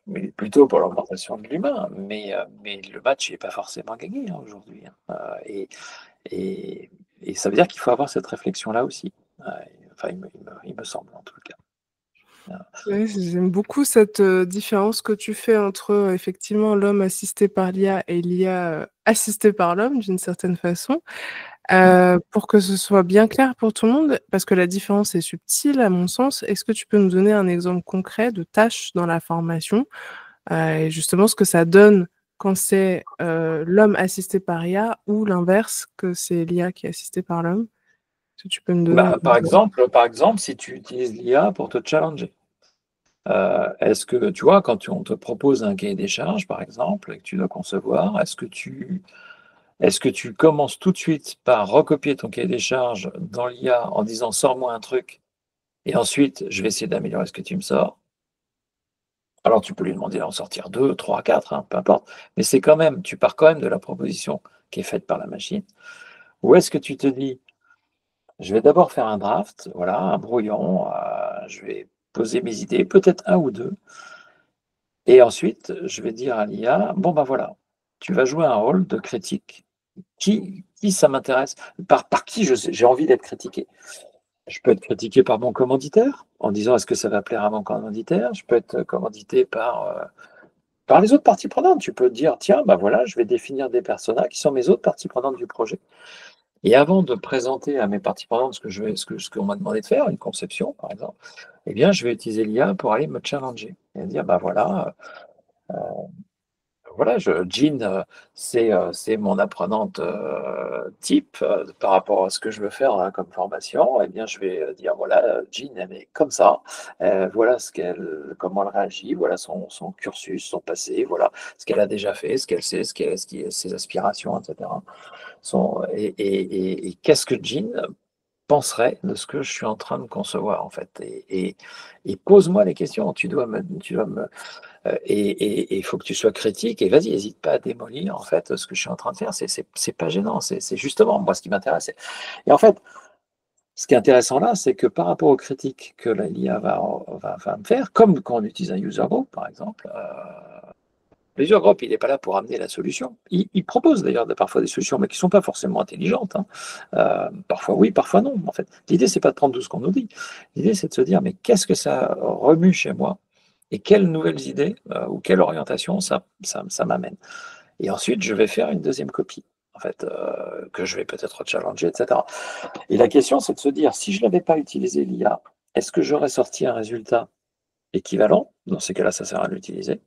milite plutôt pour l'augmentation de l'humain, mais le match n'est pas forcément gagné, hein, aujourd'hui, hein. Et et ça veut dire qu'il faut avoir cette réflexion-là aussi. Enfin, il me semble en tout cas. Ouais, j'aime beaucoup cette, différence que tu fais entre, effectivement l'homme assisté par l'IA et l'IA, assistée par l'homme d'une certaine façon. Pour que ce soit bien clair pour tout le monde, parce que la différence est subtile à mon sens, est-ce que tu peux nous donner un exemple concret de tâche dans la formation, et justement ce que ça donne quand c'est l'homme assisté par IA ou l'inverse, que c'est l'IA qui est assistée par l'homme? Est-ce que tu peux me donner un Par exemple, si tu utilises l'IA pour te challenger, est-ce que, tu vois, quand on te propose un cahier des charges, par exemple, et que tu dois concevoir, est-ce que tu commences tout de suite par recopier ton cahier des charges dans l'IA en disant sors-moi un truc, et ensuite je vais essayer d'améliorer ce que tu me sors? Alors tu peux lui demander d'en sortir 2, 3, 4, hein, peu importe, mais c'est quand même, tu pars quand même de la proposition qui est faite par la machine. Ou est-ce que tu te dis, je vais d'abord faire un draft, voilà, un brouillon, je vais poser mes idées, peut-être un ou deux, et ensuite je vais dire à l'IA, bon ben voilà, tu vas jouer un rôle de critique. Qui ça m'intéresse? Par qui j'ai envie d'être critiqué? Je peux être critiqué par mon commanditaire, en disant est-ce que ça va plaire à mon commanditaire? Je peux être commandité par les autres parties prenantes. Tu peux dire, tiens, ben voilà, je vais définir des personas qui sont mes autres parties prenantes du projet. Et avant de présenter à mes parties prenantes ce qu'on m'a demandé de faire, une conception par exemple, eh bien, je vais utiliser l'IA pour aller me challenger et dire, ben voilà, Jean, c'est mon apprenante type par rapport à ce que je veux faire hein, comme formation. Eh bien, je vais dire voilà, Jean, elle est comme ça. Voilà comment elle réagit. Voilà son cursus, son passé. Voilà ce qu'elle a déjà fait, ce qu'elle sait, ses aspirations, etc. Et qu'est-ce que Jean penserait de ce que je suis en train de concevoir en fait. Et pose-moi les questions. Et il faut que tu sois critique et vas-y, n'hésite pas à démolir en fait ce que je suis en train de faire. C'est pas gênant, c'est justement moi ce qui m'intéresse. Et en fait, ce qui est intéressant là, c'est que par rapport aux critiques que l'IA va me faire, comme quand on utilise un user group par exemple, le user group, il n'est pas là pour amener la solution. Il propose d'ailleurs parfois des solutions, mais qui ne sont pas forcément intelligentes. Hein. Parfois oui, parfois non. En fait, l'idée, c'est pas de prendre tout ce qu'on nous dit. L'idée, c'est de se dire, mais qu'est-ce que ça remue chez moi et quelles nouvelles idées ou quelle orientation ça m'amène. Et ensuite, je vais faire une deuxième copie, en fait, que je vais peut-être challenger, etc. Et la question, c'est de se dire, si je n'avais pas utilisé l'IA, est-ce que j'aurais sorti un résultat équivalent? Dans ces cas-là, ça sert à l'utiliser.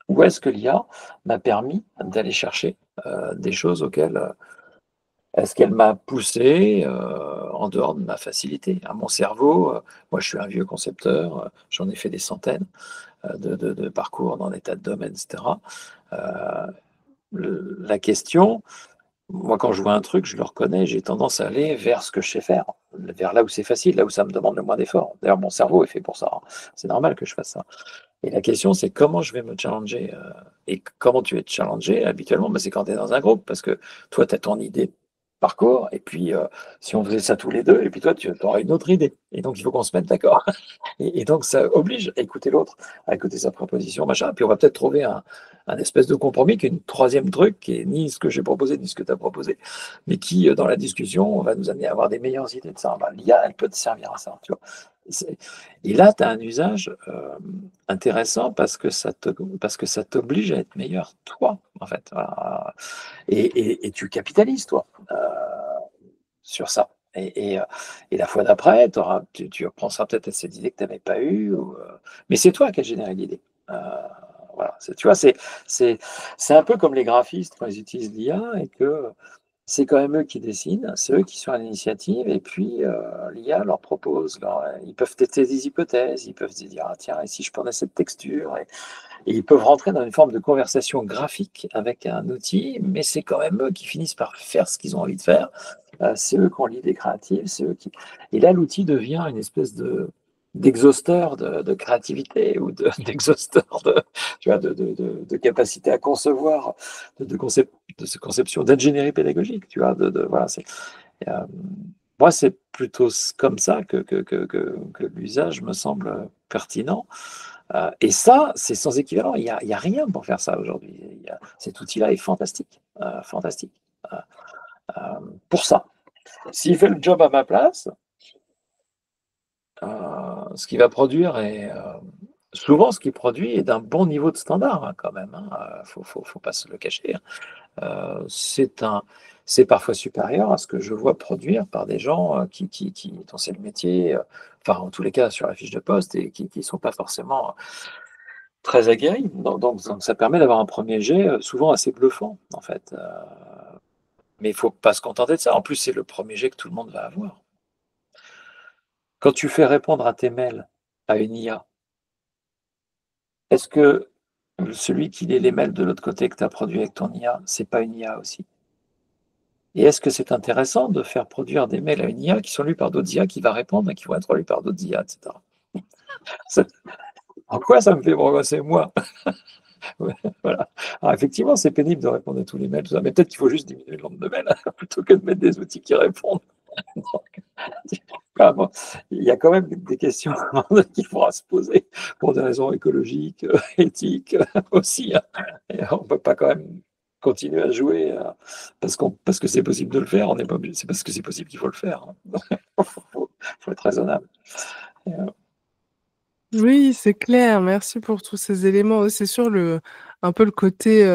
Ou est-ce que l'IA m'a permis d'aller chercher des choses auxquelles est-ce qu'elle m'a poussé en dehors de ma facilité? À mon cerveau, moi je suis un vieux concepteur, j'en ai fait des centaines de parcours dans des tas de domaines, etc. La question, moi quand je vois un truc, je le reconnais, j'ai tendance à aller vers ce que je sais faire, vers là où c'est facile, là où ça me demande le moins d'efforts. D'ailleurs, mon cerveau est fait pour ça, hein. C'est normal que je fasse ça. Et la question, c'est comment je vais me challenger. Et comment tu es challengé habituellement, c'est quand tu es dans un groupe, parce que toi, tu as ton idée de parcours, et puis si on faisait ça tous les deux, et puis toi, tu auras une autre idée. Et donc, il faut qu'on se mette d'accord. Et donc, ça oblige à écouter l'autre, à écouter sa proposition, machin. Puis on va peut-être trouver un espèce de compromis qui est une troisième truc, qui est ni ce que j'ai proposé, ni ce que tu as proposé, mais qui, dans la discussion, va nous amener à avoir des meilleures idées de ça. L'IA, elle peut te servir à ça, tu vois. Et là, tu as un usage intéressant parce que ça t'oblige à être meilleur, toi, en fait. Voilà. Et tu capitalises, toi, sur ça. Et la fois d'après, tu repenseras peut-être à cette idée que tu n'avais pas eue. Mais c'est toi qui as généré l'idée. Voilà. Tu vois, c'est un peu comme les graphistes quand ils utilisent l'IA et que c'est quand même eux qui dessinent, c'est eux qui sont à l'initiative, et puis l'IA leur propose, ils peuvent tester des hypothèses, ils peuvent se dire, ah, tiens, et si je prenais cette texture, et ils peuvent rentrer dans une forme de conversation graphique avec un outil, mais c'est quand même eux qui finissent par faire ce qu'ils ont envie de faire, c'est eux qui ont l'idée créative, c'est eux qui... Et là, l'outil devient une espèce d'exhausteur de créativité ou d'exhausteur tu vois, de capacité à concevoir, de conception d'ingénierie pédagogique, tu vois, voilà, euh, moi, c'est plutôt comme ça que l'usage me semble pertinent. Et ça, c'est sans équivalent. Il y a rien pour faire ça aujourd'hui. Cet outil-là est fantastique, fantastique. Euh, pour ça. S'il fait le job à ma place, ce qu'il va produire est souvent ce qu'il produit est d'un bon niveau de standard hein, quand même. Faut pas se le cacher. C'est parfois supérieur à ce que je vois produire par des gens dont c'est le métier, enfin en tous les cas sur la fiche de poste et qui ne sont pas forcément très aguerri. Donc, ça permet d'avoir un premier jet souvent assez bluffant, en fait. Mais il ne faut pas se contenter de ça. En plus, c'est le premier jet que tout le monde va avoir. Quand tu fais répondre à tes mails à une IA, est-ce que celui qui lit les mails de l'autre côté que tu as produit avec ton IA, c'est pas une IA aussi? Et est-ce que c'est intéressant de faire produire des mails à une IA qui sont lus par d'autres IA, qui va répondre et qui vont être lus par d'autres IA, etc. En quoi ça me fait progresser, moi? Ouais, voilà. Alors effectivement, c'est pénible de répondre à tous les mails, tout ça, mais peut-être qu'il faut juste diminuer le nombre de mails plutôt que de mettre des outils qui répondent. Donc, bon, il y a quand même des questions qu'il faudra se poser pour des raisons écologiques, éthiques aussi. Et on ne peut pas quand même continuer à jouer parce que c'est possible de le faire. On n'est pas obligé, c'est parce que c'est possible qu'il faut le faire. Il faut être raisonnable. Oui, c'est clair. Merci pour tous ces éléments. C'est sûr, un peu le côté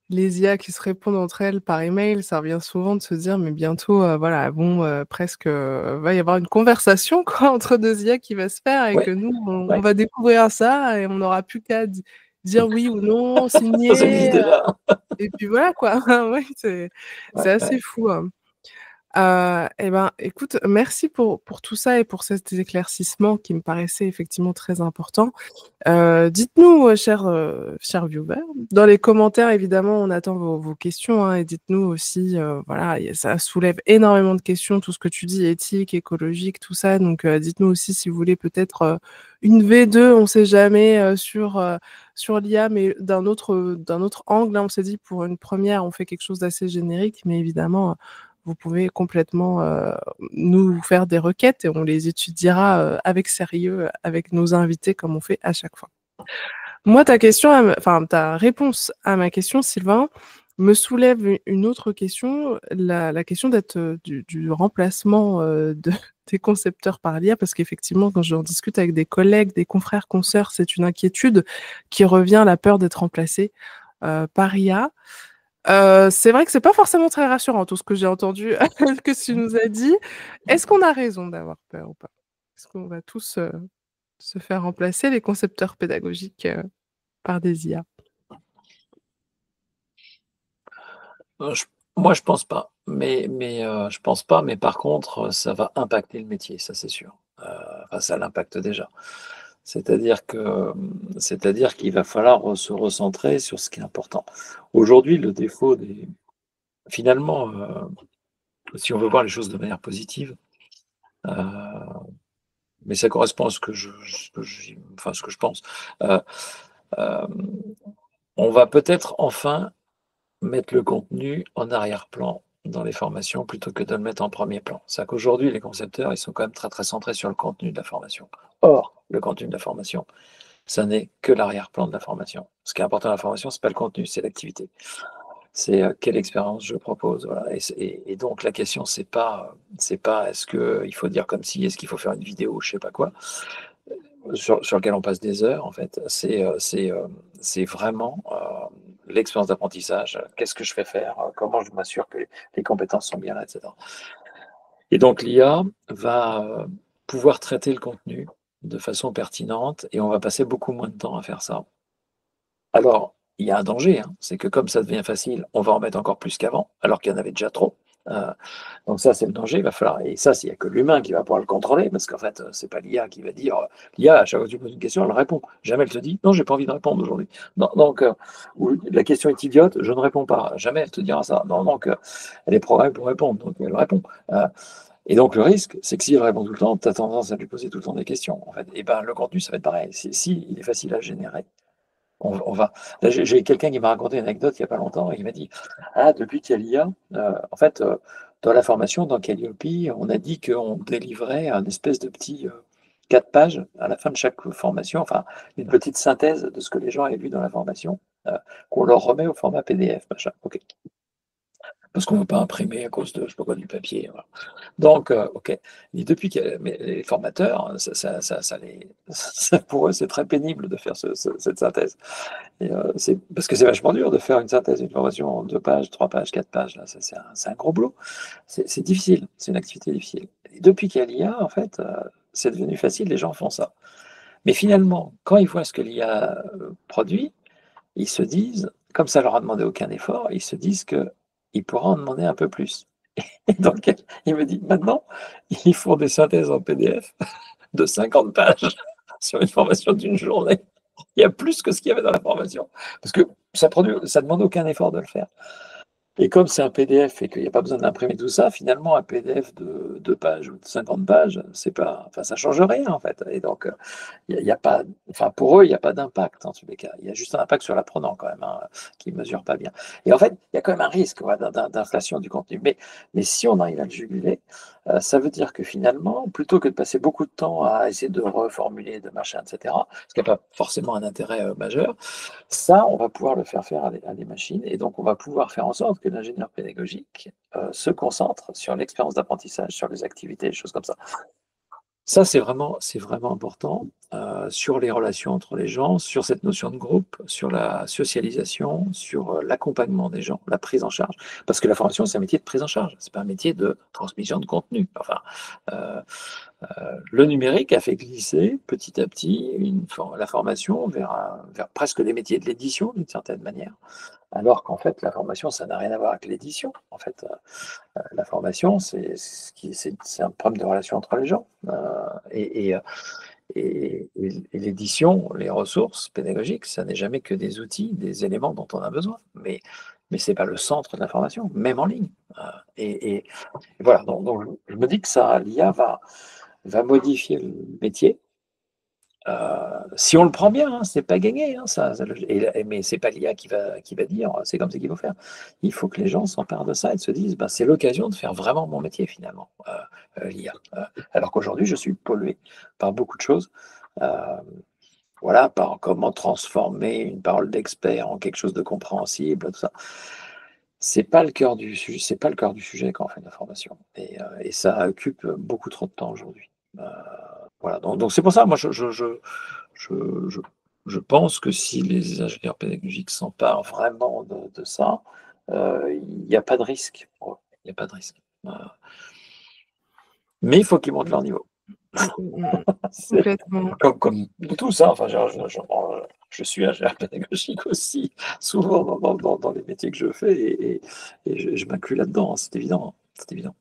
les IA qui se répondent entre elles par email, ça revient souvent de se dire, mais bientôt, voilà, bon, presque, va y avoir une conversation quoi, entre deux IA qui va se faire et Ouais, que nous, on ouais. va découvrir ça et on n'aura plus qu'à dire oui ou non, Ça existe signer, déjà. et puis voilà quoi. Ouais, c'est Ouais, assez ouais. fou, hein. Et ben, écoute, merci pour tout ça et pour cet éclaircissement qui me paraissait effectivement très important. Dites-nous, chers viewers, dans les commentaires, évidemment, on attend vos questions, hein, et dites-nous aussi, voilà, ça soulève énormément de questions, tout ce que tu dis, éthique, écologique, tout ça. Donc, dites-nous aussi si vous voulez peut-être une V2, on ne sait jamais, sur l'IA, mais d'un autre angle, hein. On s'est dit pour une première, on fait quelque chose d'assez générique, mais évidemment, vous pouvez complètement nous faire des requêtes et on les étudiera avec sérieux avec nos invités comme on fait à chaque fois. Moi, ta réponse à ma question, Sylvain, me soulève une autre question, la question du remplacement des concepteurs par l'IA, parce qu'effectivement, quand j'en discute avec des collègues, des confrères, consoeurs, c'est une inquiétude qui revient, la peur d'être remplacé par IA. C'est vrai que c'est pas forcément très rassurant tout ce que j'ai entendu que tu nous as dit. Est-ce qu'on a raison d'avoir peur ou pas? Est-ce qu'on va tous se faire remplacer les concepteurs pédagogiques par des IA? Euh, je- Moi, je pense pas. Je pense pas. Mais par contre, ça va impacter le métier, ça c'est sûr. Enfin, ça l'impacte déjà. C'est-à-dire que, c'est-à-dire qu'il va falloir se recentrer sur ce qui est important. Aujourd'hui, le défaut finalement, si on veut voir les choses de manière positive, euh, mais ça correspond à ce que je pense. Euh, euh, on va peut-être enfin mettre le contenu en arrière-plan dans les formations plutôt que de le mettre en premier plan. C'est-à-dire qu'aujourd'hui, les concepteurs, ils sont quand même très, très centrés sur le contenu de la formation. Or, le contenu de la formation, ça n'est que l'arrière-plan de la formation. Ce qui est important dans la formation, c'est pas le contenu, c'est l'activité. C'est quelle expérience je propose. Voilà. Et donc, la question, c'est pas est-ce qu'il faut dire comme si, est-ce qu'il faut faire une vidéo, je sais pas quoi, sur lequel on passe des heures, en fait. C'est vraiment l'expérience d'apprentissage. Qu'est-ce que je fais faire? Comment je m'assure que les compétences sont bien là, etc. Et donc, l'IA va pouvoir traiter le contenu de façon pertinente et on va passer beaucoup moins de temps à faire ça. Alors, il y a un danger, hein, c'est que comme ça devient facile, on va en mettre encore plus qu'avant, alors qu'il y en avait déjà trop. Euh, donc ça, c'est le danger, il va falloir. Et ça, il n'y a que l'humain qui va pouvoir le contrôler, parce qu'en fait, c'est pas l'IA qui va dire. L'IA, à chaque fois que tu poses une question, elle répond. Jamais elle te dit, non, j'ai pas envie de répondre aujourd'hui. Non, donc, ou la question est idiote, je ne réponds pas. Jamais elle te dira ça. Non, donc, elle est programmée pour répondre, donc elle répond. Et donc, le risque, c'est que s'il répond tout le temps, tu as tendance à lui poser tout le temps des questions, en fait. Et ben, le contenu, ça va être pareil. Si il est facile à générer, on va. Là, j'ai quelqu'un qui m'a raconté une anecdote il n'y a pas longtemps. Il m'a dit, ah, depuis qu'il y a l'IA, en fait, dans la formation, dans Calliope, on a dit qu'on délivrait un espèce de petit 4 pages à la fin de chaque formation, enfin, une petite synthèse de ce que les gens avaient vu dans la formation, qu'on leur remet au format PDF, machin. OK. Parce qu'on ne veut pas imprimer à cause de, je sais pas quoi, du papier. Voilà. Donc, OK. Et depuis que mais les formateurs, pour eux, c'est très pénible de faire cette synthèse. Et, parce que c'est vachement dur de faire une synthèse d'une formation en 2 pages, 3 pages, 4 pages. Là, c'est un gros boulot. C'est difficile. C'est une activité difficile. Et depuis qu'il y a l'IA, en fait, c'est devenu facile. Les gens font ça. Mais finalement, quand ils voient ce que l'IA produit, ils se disent, comme ça leur a demandé aucun effort, ils se disent qu'ils pourront en demander un peu plus. Et donc, il me dit, maintenant, ils font des synthèses en PDF de 50 pages sur une formation d'une journée. Il y a plus que ce qu'il y avait dans la formation. Parce que ça demande aucun effort de le faire. Et comme c'est un PDF et qu'il n'y a pas besoin d'imprimer tout ça, finalement, un PDF de 2 pages ou de 50 pages, c'est pas, enfin, ça ne change rien, en fait. Et donc, il y a pas, enfin, pour eux, il n'y a pas d'impact, en tous les cas. Il y a juste un impact sur l'apprenant, quand même, hein, qui ne mesure pas bien. Et en fait, il y a quand même un risque d'inflation du contenu. Mais si on arrive à le juguler, ça veut dire que finalement, plutôt que de passer beaucoup de temps à essayer de reformuler, de machin, etc., ce qui n'a pas forcément un intérêt majeur, ça, on va pouvoir le faire à des machines. Et donc, on va pouvoir faire en sorte que l'ingénieur pédagogique se concentre sur l'expérience d'apprentissage, sur les activités, des choses comme ça. Ça, c'est vraiment important sur les relations entre les gens, sur cette notion de groupe, sur la socialisation, sur l'accompagnement des gens, la prise en charge. Parce que la formation, c'est un métier de prise en charge, c'est pas un métier de transmission de contenu. Enfin, le numérique a fait glisser petit à petit la formation vers presque les métiers de l'édition, d'une certaine manière. Alors qu'en fait, la formation, ça n'a rien à voir avec l'édition. En fait, la formation, c'est un problème de relation entre les gens. Et l'édition, les ressources pédagogiques, ça n'est jamais que des outils, des éléments dont on a besoin. Mais ce n'est pas le centre de la formation, même en ligne. Et voilà, donc je me dis que ça, l'IA va modifier le métier. Si on le prend bien, hein, c'est pas gagné, hein, mais c'est pas l'IA qui va dire c'est comme ça qu'il faut faire. Il faut que les gens s'emparent de ça et se disent bah, c'est l'occasion de faire vraiment mon métier finalement, l'IA. Alors qu'aujourd'hui, je suis pollué par beaucoup de choses. Voilà, par comment transformer une parole d'expert en quelque chose de compréhensible, tout ça. C'est pas le cœur du sujet, c'est pas le cœur du sujet quand on fait de la formation. Et ça occupe beaucoup trop de temps aujourd'hui. Voilà, donc c'est pour ça, moi, je pense que si les ingénieurs pédagogiques s'emparent vraiment de ça, il n'y a pas de risque. Il n'y a pas de risque. Mais il faut qu'ils montent leur niveau. Complètement. Comme tout ça, enfin, je suis ingénieur pédagogique aussi, souvent dans les métiers que je fais, et je m'inclus là-dedans, hein, c'est évident. C'est évident.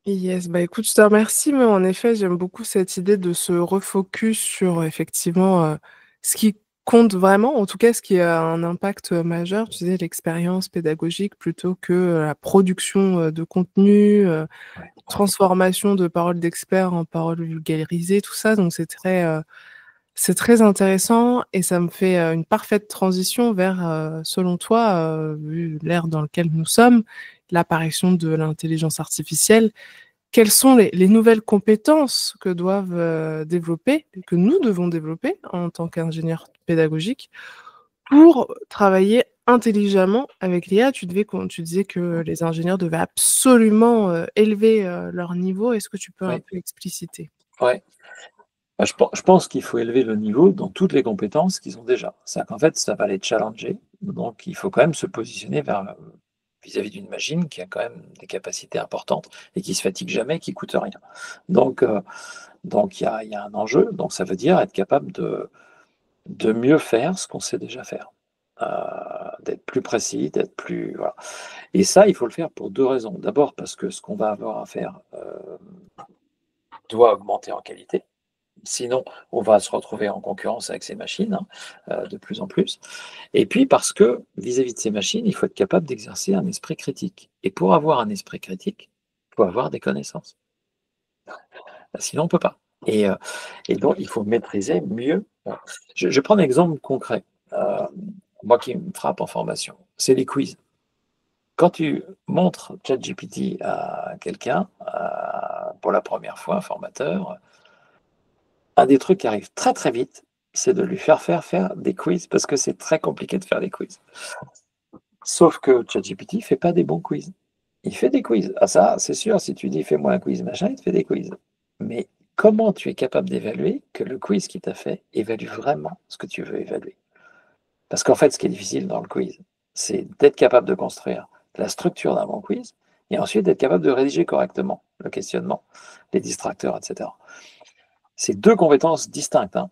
Yes, bah écoute, je te remercie, mais en effet, j'aime beaucoup cette idée de se refocus sur effectivement ce qui compte vraiment, en tout cas ce qui a un impact majeur, tu sais, l'expérience pédagogique plutôt que la production de contenu, Ouais. transformation de paroles d'experts en paroles vulgarisées, tout ça. Donc c'est très intéressant et ça me fait une parfaite transition vers, selon toi, vu l'ère dans lequel nous sommes, l'apparition de l'intelligence artificielle. Quelles sont les nouvelles compétences que doivent développer, que nous devons développer en tant qu'ingénieurs pédagogiques pour travailler intelligemment avec l'IA? Tu disais que les ingénieurs devaient absolument élever leur niveau. Est-ce que tu peux un Ouais, peu expliciter? ouais. Bah, je pense qu'il faut élever le niveau dans toutes les compétences qu'ils ont déjà. C'est-à-dire qu'en fait, ça va les challenger. Donc, il faut quand même se positionner vis-à-vis d'une machine qui a quand même des capacités importantes et qui se fatigue jamais, qui coûte rien. Donc, il y a un enjeu. Donc, ça veut dire être capable de mieux faire ce qu'on sait déjà faire. D'être plus précis, d'être plus. Voilà. Et ça, il faut le faire pour deux raisons. D'abord, parce que ce qu'on va avoir à faire doit augmenter en qualité. Sinon, on va se retrouver en concurrence avec ces machines, hein, de plus en plus. Et puis parce que vis-à-vis de ces machines, il faut être capable d'exercer un esprit critique. Et pour avoir un esprit critique, il faut avoir des connaissances. Sinon, on ne peut pas. Et donc, il faut maîtriser mieux. Je prends un exemple concret, euh, moi qui me frappe en formation, c'est les quiz. Quand tu montres ChatGPT à quelqu'un, pour la première fois, un formateur, un des trucs qui arrive très très vite, c'est de lui faire des quiz, parce que c'est très compliqué de faire des quiz. Sauf que ChatGPT ne fait pas des bons quiz. Il fait des quiz. Ah ça, c'est sûr, si tu dis fais-moi un quiz, machin, il te fait des quiz. Mais comment tu es capable d'évaluer que le quiz qu'il t'a fait évalue vraiment ce que tu veux évaluer? Parce qu'en fait, ce qui est difficile dans le quiz, c'est d'être capable de construire la structure d'un bon quiz et ensuite d'être capable de rédiger correctement le questionnement, les distracteurs, etc. C'est deux compétences distinctes, hein,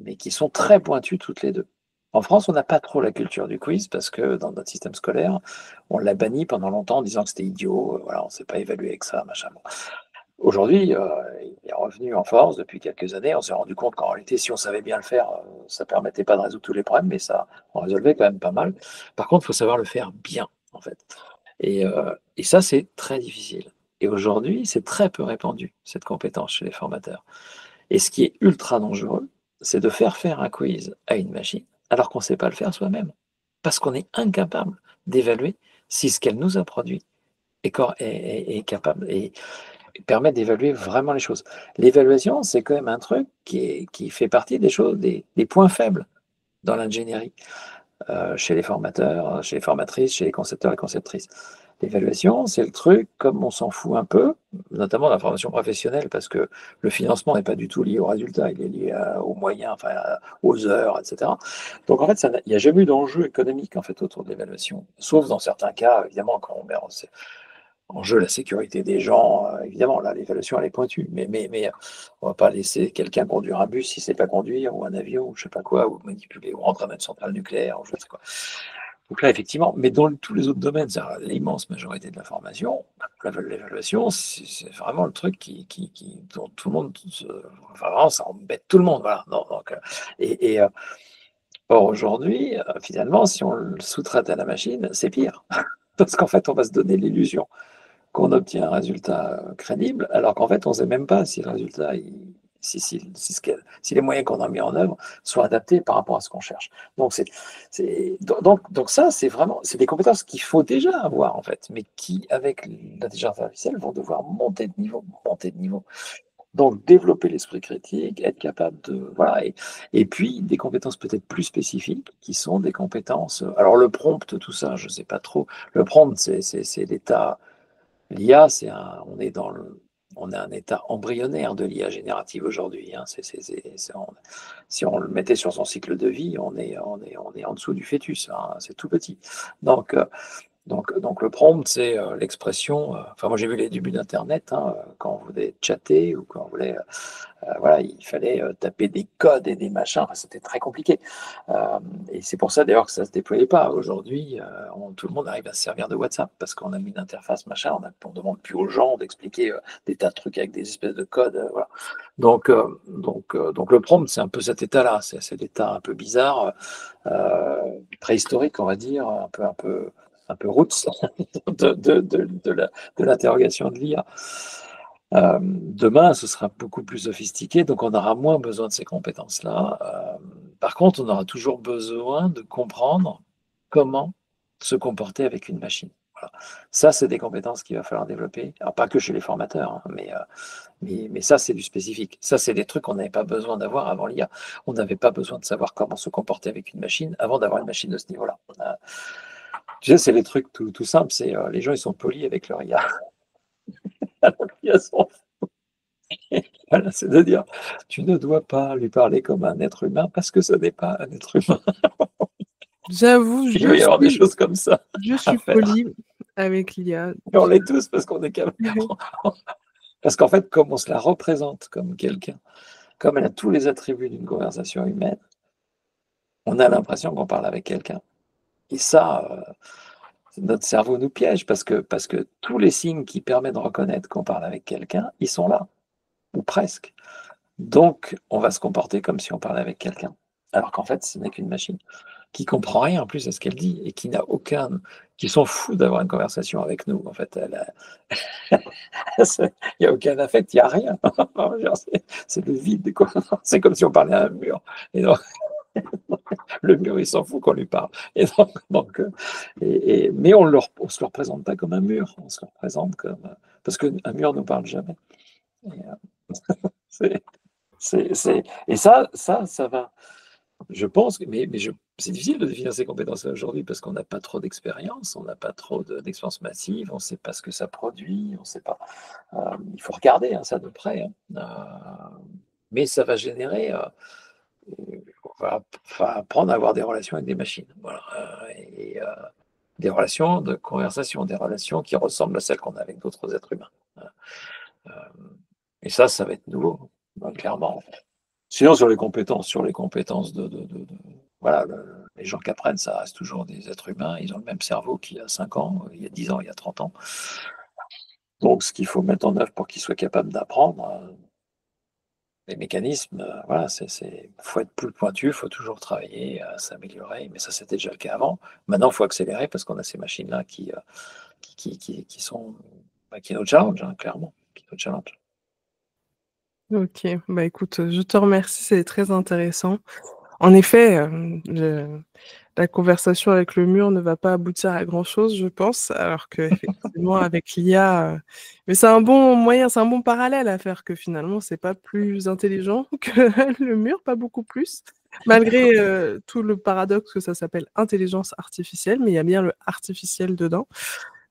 mais qui sont très pointues toutes les deux. En France, on n'a pas trop la culture du quiz parce que dans notre système scolaire, on l'a banni pendant longtemps en disant que c'était idiot, voilà, on ne s'est pas évalué avec ça, machin. Bon. Aujourd'hui, il est revenu en force depuis quelques années. On s'est rendu compte qu'en réalité, si on savait bien le faire, ça ne permettait pas de résoudre tous les problèmes, mais ça en résolvait quand même pas mal. Par contre, il faut savoir le faire bien, en fait. Et ça, c'est très difficile. Et aujourd'hui, c'est très peu répandu, cette compétence chez les formateurs. Et ce qui est ultra dangereux, c'est de faire un quiz à une machine alors qu'on ne sait pas le faire soi-même. Parce qu'on est incapable d'évaluer si ce qu'elle nous a produit est capable et permet d'évaluer vraiment les choses. L'évaluation, c'est quand même un truc qui fait partie des choses, des points faibles dans l'ingénierie, chez les formateurs, chez les formatrices, chez les concepteurs et conceptrices. L'évaluation, c'est le truc, comme on s'en fout un peu, notamment dans la formation professionnelle, parce que le financement n'est pas du tout lié aux résultats, il est lié aux moyens, enfin, aux heures, etc. Donc en fait, il n'y a jamais eu d'enjeu économique en fait, autour de l'évaluation, sauf dans certains cas, évidemment, quand on met en jeu la sécurité des gens, évidemment, là, l'évaluation, elle est pointue, mais on ne va pas laisser quelqu'un conduire un bus s'il ne sait pas conduire, ou un avion, ou je ne sais pas quoi, ou manipuler, ou rentrer dans une centrale nucléaire, ou je ne sais quoi. Donc là, effectivement, mais dans tous les autres domaines, c'est-à-dire l'immense majorité de la formation, l'évaluation, c'est vraiment le truc dont tout le monde, enfin, vraiment, ça embête tout le monde. Voilà. Donc, or, aujourd'hui, finalement, si on le sous-traite à la machine, c'est pire. Parce qu'en fait, on va se donner l'illusion qu'on obtient un résultat crédible, alors qu'en fait, on ne sait même pas si le résultat, si les moyens qu'on a mis en œuvre sont adaptés par rapport à ce qu'on cherche. Donc ça, c'est des compétences qu'il faut déjà avoir, en fait, mais qui, avec l'intelligence artificielle, vont devoir monter de niveau, monter de niveau. Donc, développer l'esprit critique, être capable de. Voilà. Et puis, des compétences peut-être plus spécifiques, qui sont des compétences. Alors, le prompt, tout ça, je ne sais pas trop. Le prompt, c'est l'état. L'IA, on est un état embryonnaire de l'IA générative aujourd'hui, hein. Si on le mettait sur son cycle de vie, on est en dessous du fœtus, hein. C'est tout petit. Donc, donc le prompt, c'est l'expression. Enfin, moi j'ai vu les débuts d'Internet, hein, quand on voulait chatter ou quand on voulait voilà, il fallait taper des codes et des machins, enfin, c'était très compliqué. Et c'est pour ça d'ailleurs que ça ne se déployait pas. Aujourd'hui, tout le monde arrive à se servir de WhatsApp parce qu'on a mis une interface, machin, on ne demande plus aux gens d'expliquer des tas de trucs avec des espèces de codes. Voilà. Donc le prompt, c'est un peu cet état-là, c'est l'état un peu bizarre, préhistorique, on va dire, un peu roots de l'interrogation de l'IA. Demain, ce sera beaucoup plus sophistiqué, donc on aura moins besoin de ces compétences-là. Par contre, on aura toujours besoin de comprendre comment se comporter avec une machine. Voilà. Ça, c'est des compétences qu'il va falloir développer. Alors, pas que chez les formateurs, hein, mais ça, c'est du spécifique. Ça, c'est des trucs qu'on n'avait pas besoin d'avoir avant l'IA. On n'avait pas besoin de savoir comment se comporter avec une machine avant d'avoir une machine de ce niveau-là. Tu sais, c'est les trucs tout simples. C'est les gens, ils sont polis avec leur IA. Alors, l'IA sont Voilà, c'est de dire, tu ne dois pas lui parler comme un être humain parce que ce n'est pas un être humain. J'avoue, Il va y avoir des choses comme ça je à suis faire. polie avec l'IA. Et on l'est tous parce qu'on est capable. Parce qu'en fait, comme on se la représente comme quelqu'un, comme elle a tous les attributs d'une conversation humaine, on a l'impression qu'on parle avec quelqu'un. Et ça, notre cerveau nous piège parce que tous les signes qui permettent de reconnaître qu'on parle avec quelqu'un, ils sont là, ou presque. Donc, on va se comporter comme si on parlait avec quelqu'un. Alors qu'en fait, ce n'est qu'une machine qui comprend rien en plus à ce qu'elle dit et qui s'en fout d'avoir une conversation avec nous. En fait, il n'y a aucun affect, il n'y a rien. C'est le vide, quoi. C'est comme si on parlait à un mur. Et donc, le mur, il s'en fout qu'on lui parle. Et mais on ne se le représente pas comme un mur. On se le représente comme. Parce qu'un mur ne parle jamais. Et, c'est, et ça va. Je pense, c'est difficile de définir ces compétences-là aujourd'hui parce qu'on n'a pas trop d'expérience, on n'a pas trop d'expérience massive, on ne sait pas ce que ça produit, on ne sait pas. Il faut regarder, hein, ça de près, hein. Mais ça va générer, on va apprendre à avoir des relations avec des machines, voilà, des relations de conversation, des relations qui ressemblent à celles qu'on a avec d'autres êtres humains. Euh, et ça va être nouveau. bah, clairement. Sinon, sur les compétences voilà, les gens qui apprennent, ça reste toujours des êtres humains. Ils ont le même cerveau qu'il y a 5 ans, il y a 10 ans, il y a 30 ans. Donc, ce qu'il faut mettre en œuvre pour qu'ils soient capables d'apprendre, les mécanismes, voilà, faut être plus pointu, il faut toujours travailler à s'améliorer, mais ça, c'était déjà le cas avant. Maintenant, il faut accélérer parce qu'on a ces machines-là qui sont, bah, qui nous challenge, hein, clairement, qui nous challenge. OK, bah, écoute, je te remercie, c'est très intéressant. En effet, le la conversation avec le mur ne va pas aboutir à grand chose, je pense, alors qu'effectivement avec l'IA, mais c'est un bon moyen, c'est un bon parallèle à faire que finalement c'est pas plus intelligent que le mur, pas beaucoup plus, malgré, tout le paradoxe que ça s'appelle intelligence artificielle, mais il y a bien le artificiel dedans.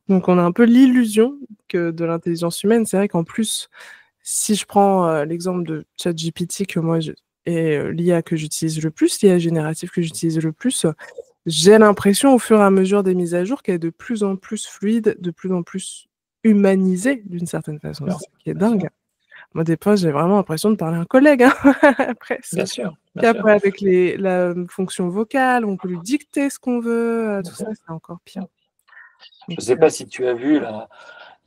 Donc on a un peu l'illusion que de l'intelligence humaine. C'est vrai qu'en plus, si je prends, l'exemple de ChatGPT que moi je et l'IA que j'utilise le plus, l'IA générative que j'utilise le plus, j'ai l'impression au fur et à mesure des mises à jour qu'elle est de plus en plus fluide, de plus en plus humanisée d'une certaine façon. Bien C'est sûr, ça qui est bien sûr, dingue. Moi des fois, j'ai vraiment l'impression de parler à un collègue, hein, presque. bien sûr, bien Puis sûr, après avec fonction vocale, on peut lui dicter ce qu'on veut, bien tout sûr. ça, c'est encore pire. Je Donc ne sais pas si tu as vu là,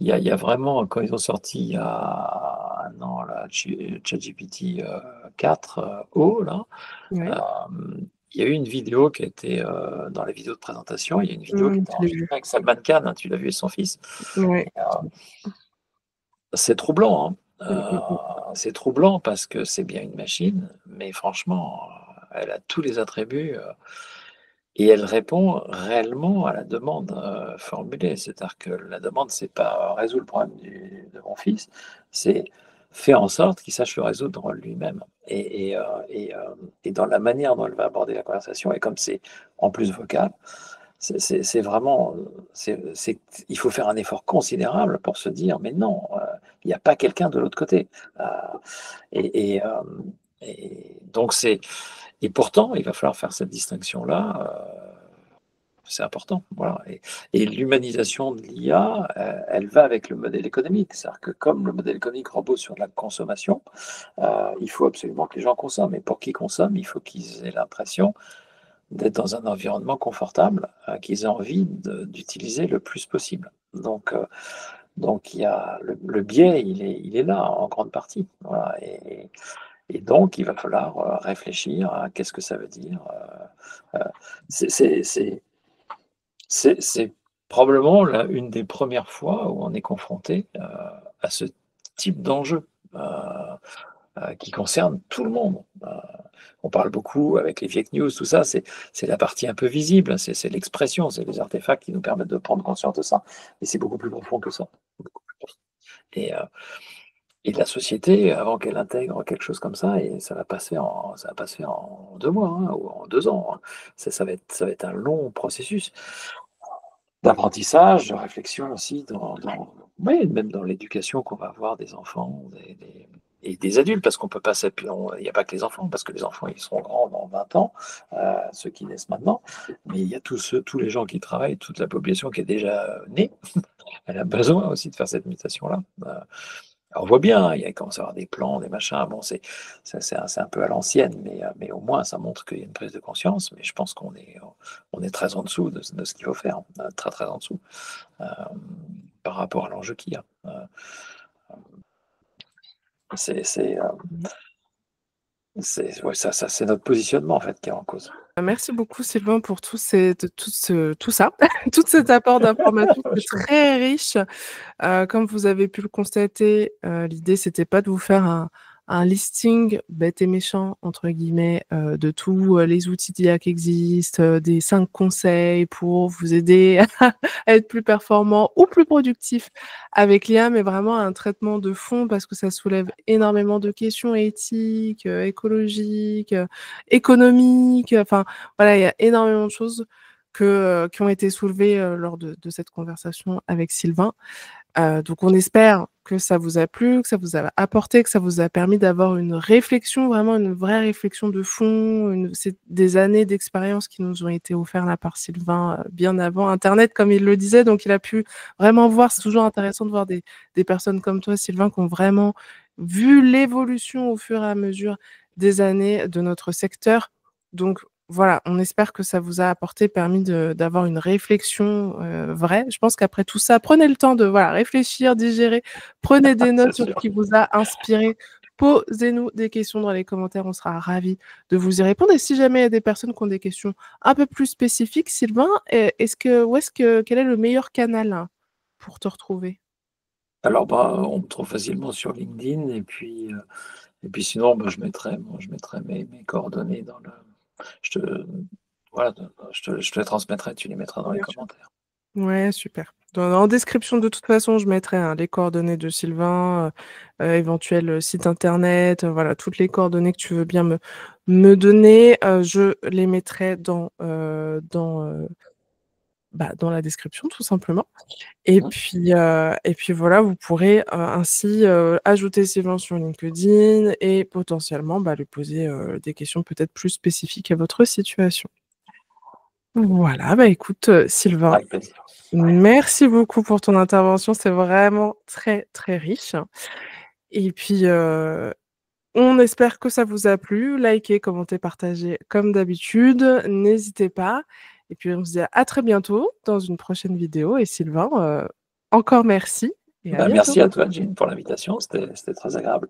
il y a vraiment quand ils ont sorti il y a 1 an là, ChatGPT, 4, O là, ouais. il y a eu une vidéo qui a été, dans les vidéos de présentation, il y a une vidéo qui Mmh, était je l'ai vu. enregistrée avec Salman Khan, hein, tu l'as vu et son fils. Ouais. Et c'est troublant, hein. Mmh, mmh mh. C'est troublant parce que c'est bien une machine, mais franchement, elle a tous les attributs, et elle répond réellement à la demande, formulée. C'est-à-dire que la demande, c'est pas: «Résous le problème de mon fils», c'est: «Fais en sorte qu'il sache le résoudre lui-même», et dans la manière dont elle va aborder la conversation et comme c'est en plus vocal, c'est vraiment, il faut faire un effort considérable pour se dire: «Mais non, il n'y a pas quelqu'un de l'autre côté». Heu et donc et pourtant, il va falloir faire cette distinction-là, c'est important, voilà, et l'humanisation de l'IA, elle va avec le modèle économique. C'est-à-dire que comme le modèle économique repose sur la consommation, heu, il faut absolument que les gens consomment, et pour qu'ils consomment, il faut qu'ils aient l'impression d'être dans un environnement confortable, qu'ils aient envie d'utiliser le plus possible. Donc il y a le biais, il est là en grande partie, voilà, et donc il va falloir, réfléchir à qu'est-ce que ça veut dire, c'est c'est c'est c'est probablement une des premières fois où on est confronté, à ce type d'enjeu, qui concerne tout le monde. On parle beaucoup avec les fake news, tout ça, c'est la partie un peu visible, c'est l'expression, c'est les artefacts qui nous permettent de prendre conscience de ça. Mais c'est beaucoup plus profond que ça, beaucoup plus profond. Et heu et la société, avant qu'elle intègre quelque chose comme ça, et ça va pas se faire en 2 mois, hein, ou en 2 ans, hein. Ça va être un long processus d'apprentissage, de réflexion aussi ouais, même dans l'éducation qu'on va avoir des enfants, et des adultes, parce qu'on peut pas il n'y a pas que les enfants, parce que les enfants, ils seront grands dans 20 ans, ceux qui naissent maintenant, mais il y a tous les gens qui travaillent, toute la population qui est déjà née, elle a besoin aussi de faire cette mutation-là. On voit bien, hein, il commence à y avoir des plans, des machins, bon, c'est un peu à l'ancienne, mais au moins ça montre qu'il y a une prise de conscience, mais je pense qu'on est très en dessous de ce qu'il faut faire, très, très en dessous, hem, par rapport à l'enjeu qu'il y a. C'est, Mmh. ouais, ça c'est notre positionnement en fait qui est en cause. Merci beaucoup Sylvain pour tout ça, tout cet apport d'informations, c'est Je t'en très riche. Comme vous avez pu le constater, l'idée c'était pas de vous faire un listing «bête et méchant» entre guillemets, de tous, les outils d'IA qui existent, des 5 conseils pour vous aider à être plus performant ou plus productif avec l'IA, mais vraiment un traitement de fond parce que ça soulève énormément de questions éthiques, écologiques, économiques, enfin voilà, il y a énormément de choses qui ont été soulevées, lors de cette conversation avec Sylvain. Donc on espère que ça vous a plu, que ça vous a apporté, que ça vous a permis d'avoir une réflexion, vraiment une vraie réflexion de fond. C'est des années d'expérience qui nous ont été offerts là par Sylvain, bien avant internet comme il le disait, donc il a pu vraiment voir. C'est toujours intéressant de voir des personnes comme toi Sylvain qui ont vraiment vu l'évolution au fur et à mesure des années de notre secteur. Donc voilà, on espère que ça vous a permis d'avoir une réflexion vraie. Je pense qu'après tout ça, prenez le temps de réfléchir, digérer, prenez des C'est notes sur ce sûr. qui vous a inspiré. Posez-nous des questions dans les commentaires, on sera ravis de vous y répondre. Et si jamais il y a des personnes qui ont des questions un peu plus spécifiques, Sylvain, quel est le meilleur canal pour te retrouver? Alors, bah, on me trouve facilement sur LinkedIn et puis sinon, bah, je mettrai mes coordonnées dans le je te voilà, je te les transmettrai, tu les mettras dans les Bien sûr. commentaires. Ouais, super. En description, de toute façon, je mettrai les coordonnées de Sylvain, éventuel site internet, voilà, toutes les coordonnées que tu veux bien me donner, je les mettrai dans la description, tout simplement. Mmh. Et puis voilà, vous pourrez ainsi ajouter Sylvain sur LinkedIn et potentiellement lui poser des questions peut-être plus spécifiques à votre situation. Voilà, écoute, Sylvain, Avec plaisir. merci beaucoup pour ton intervention, c'est vraiment très, très riche. Et puis, on espère que ça vous a plu. Likez, commentez, partagez comme d'habitude, n'hésitez pas. Et puis on se dit à très bientôt dans une prochaine vidéo et Sylvain, encore merci et à Bah, bientôt. merci à toi, Jean, pour l'invitation, c'était très agréable.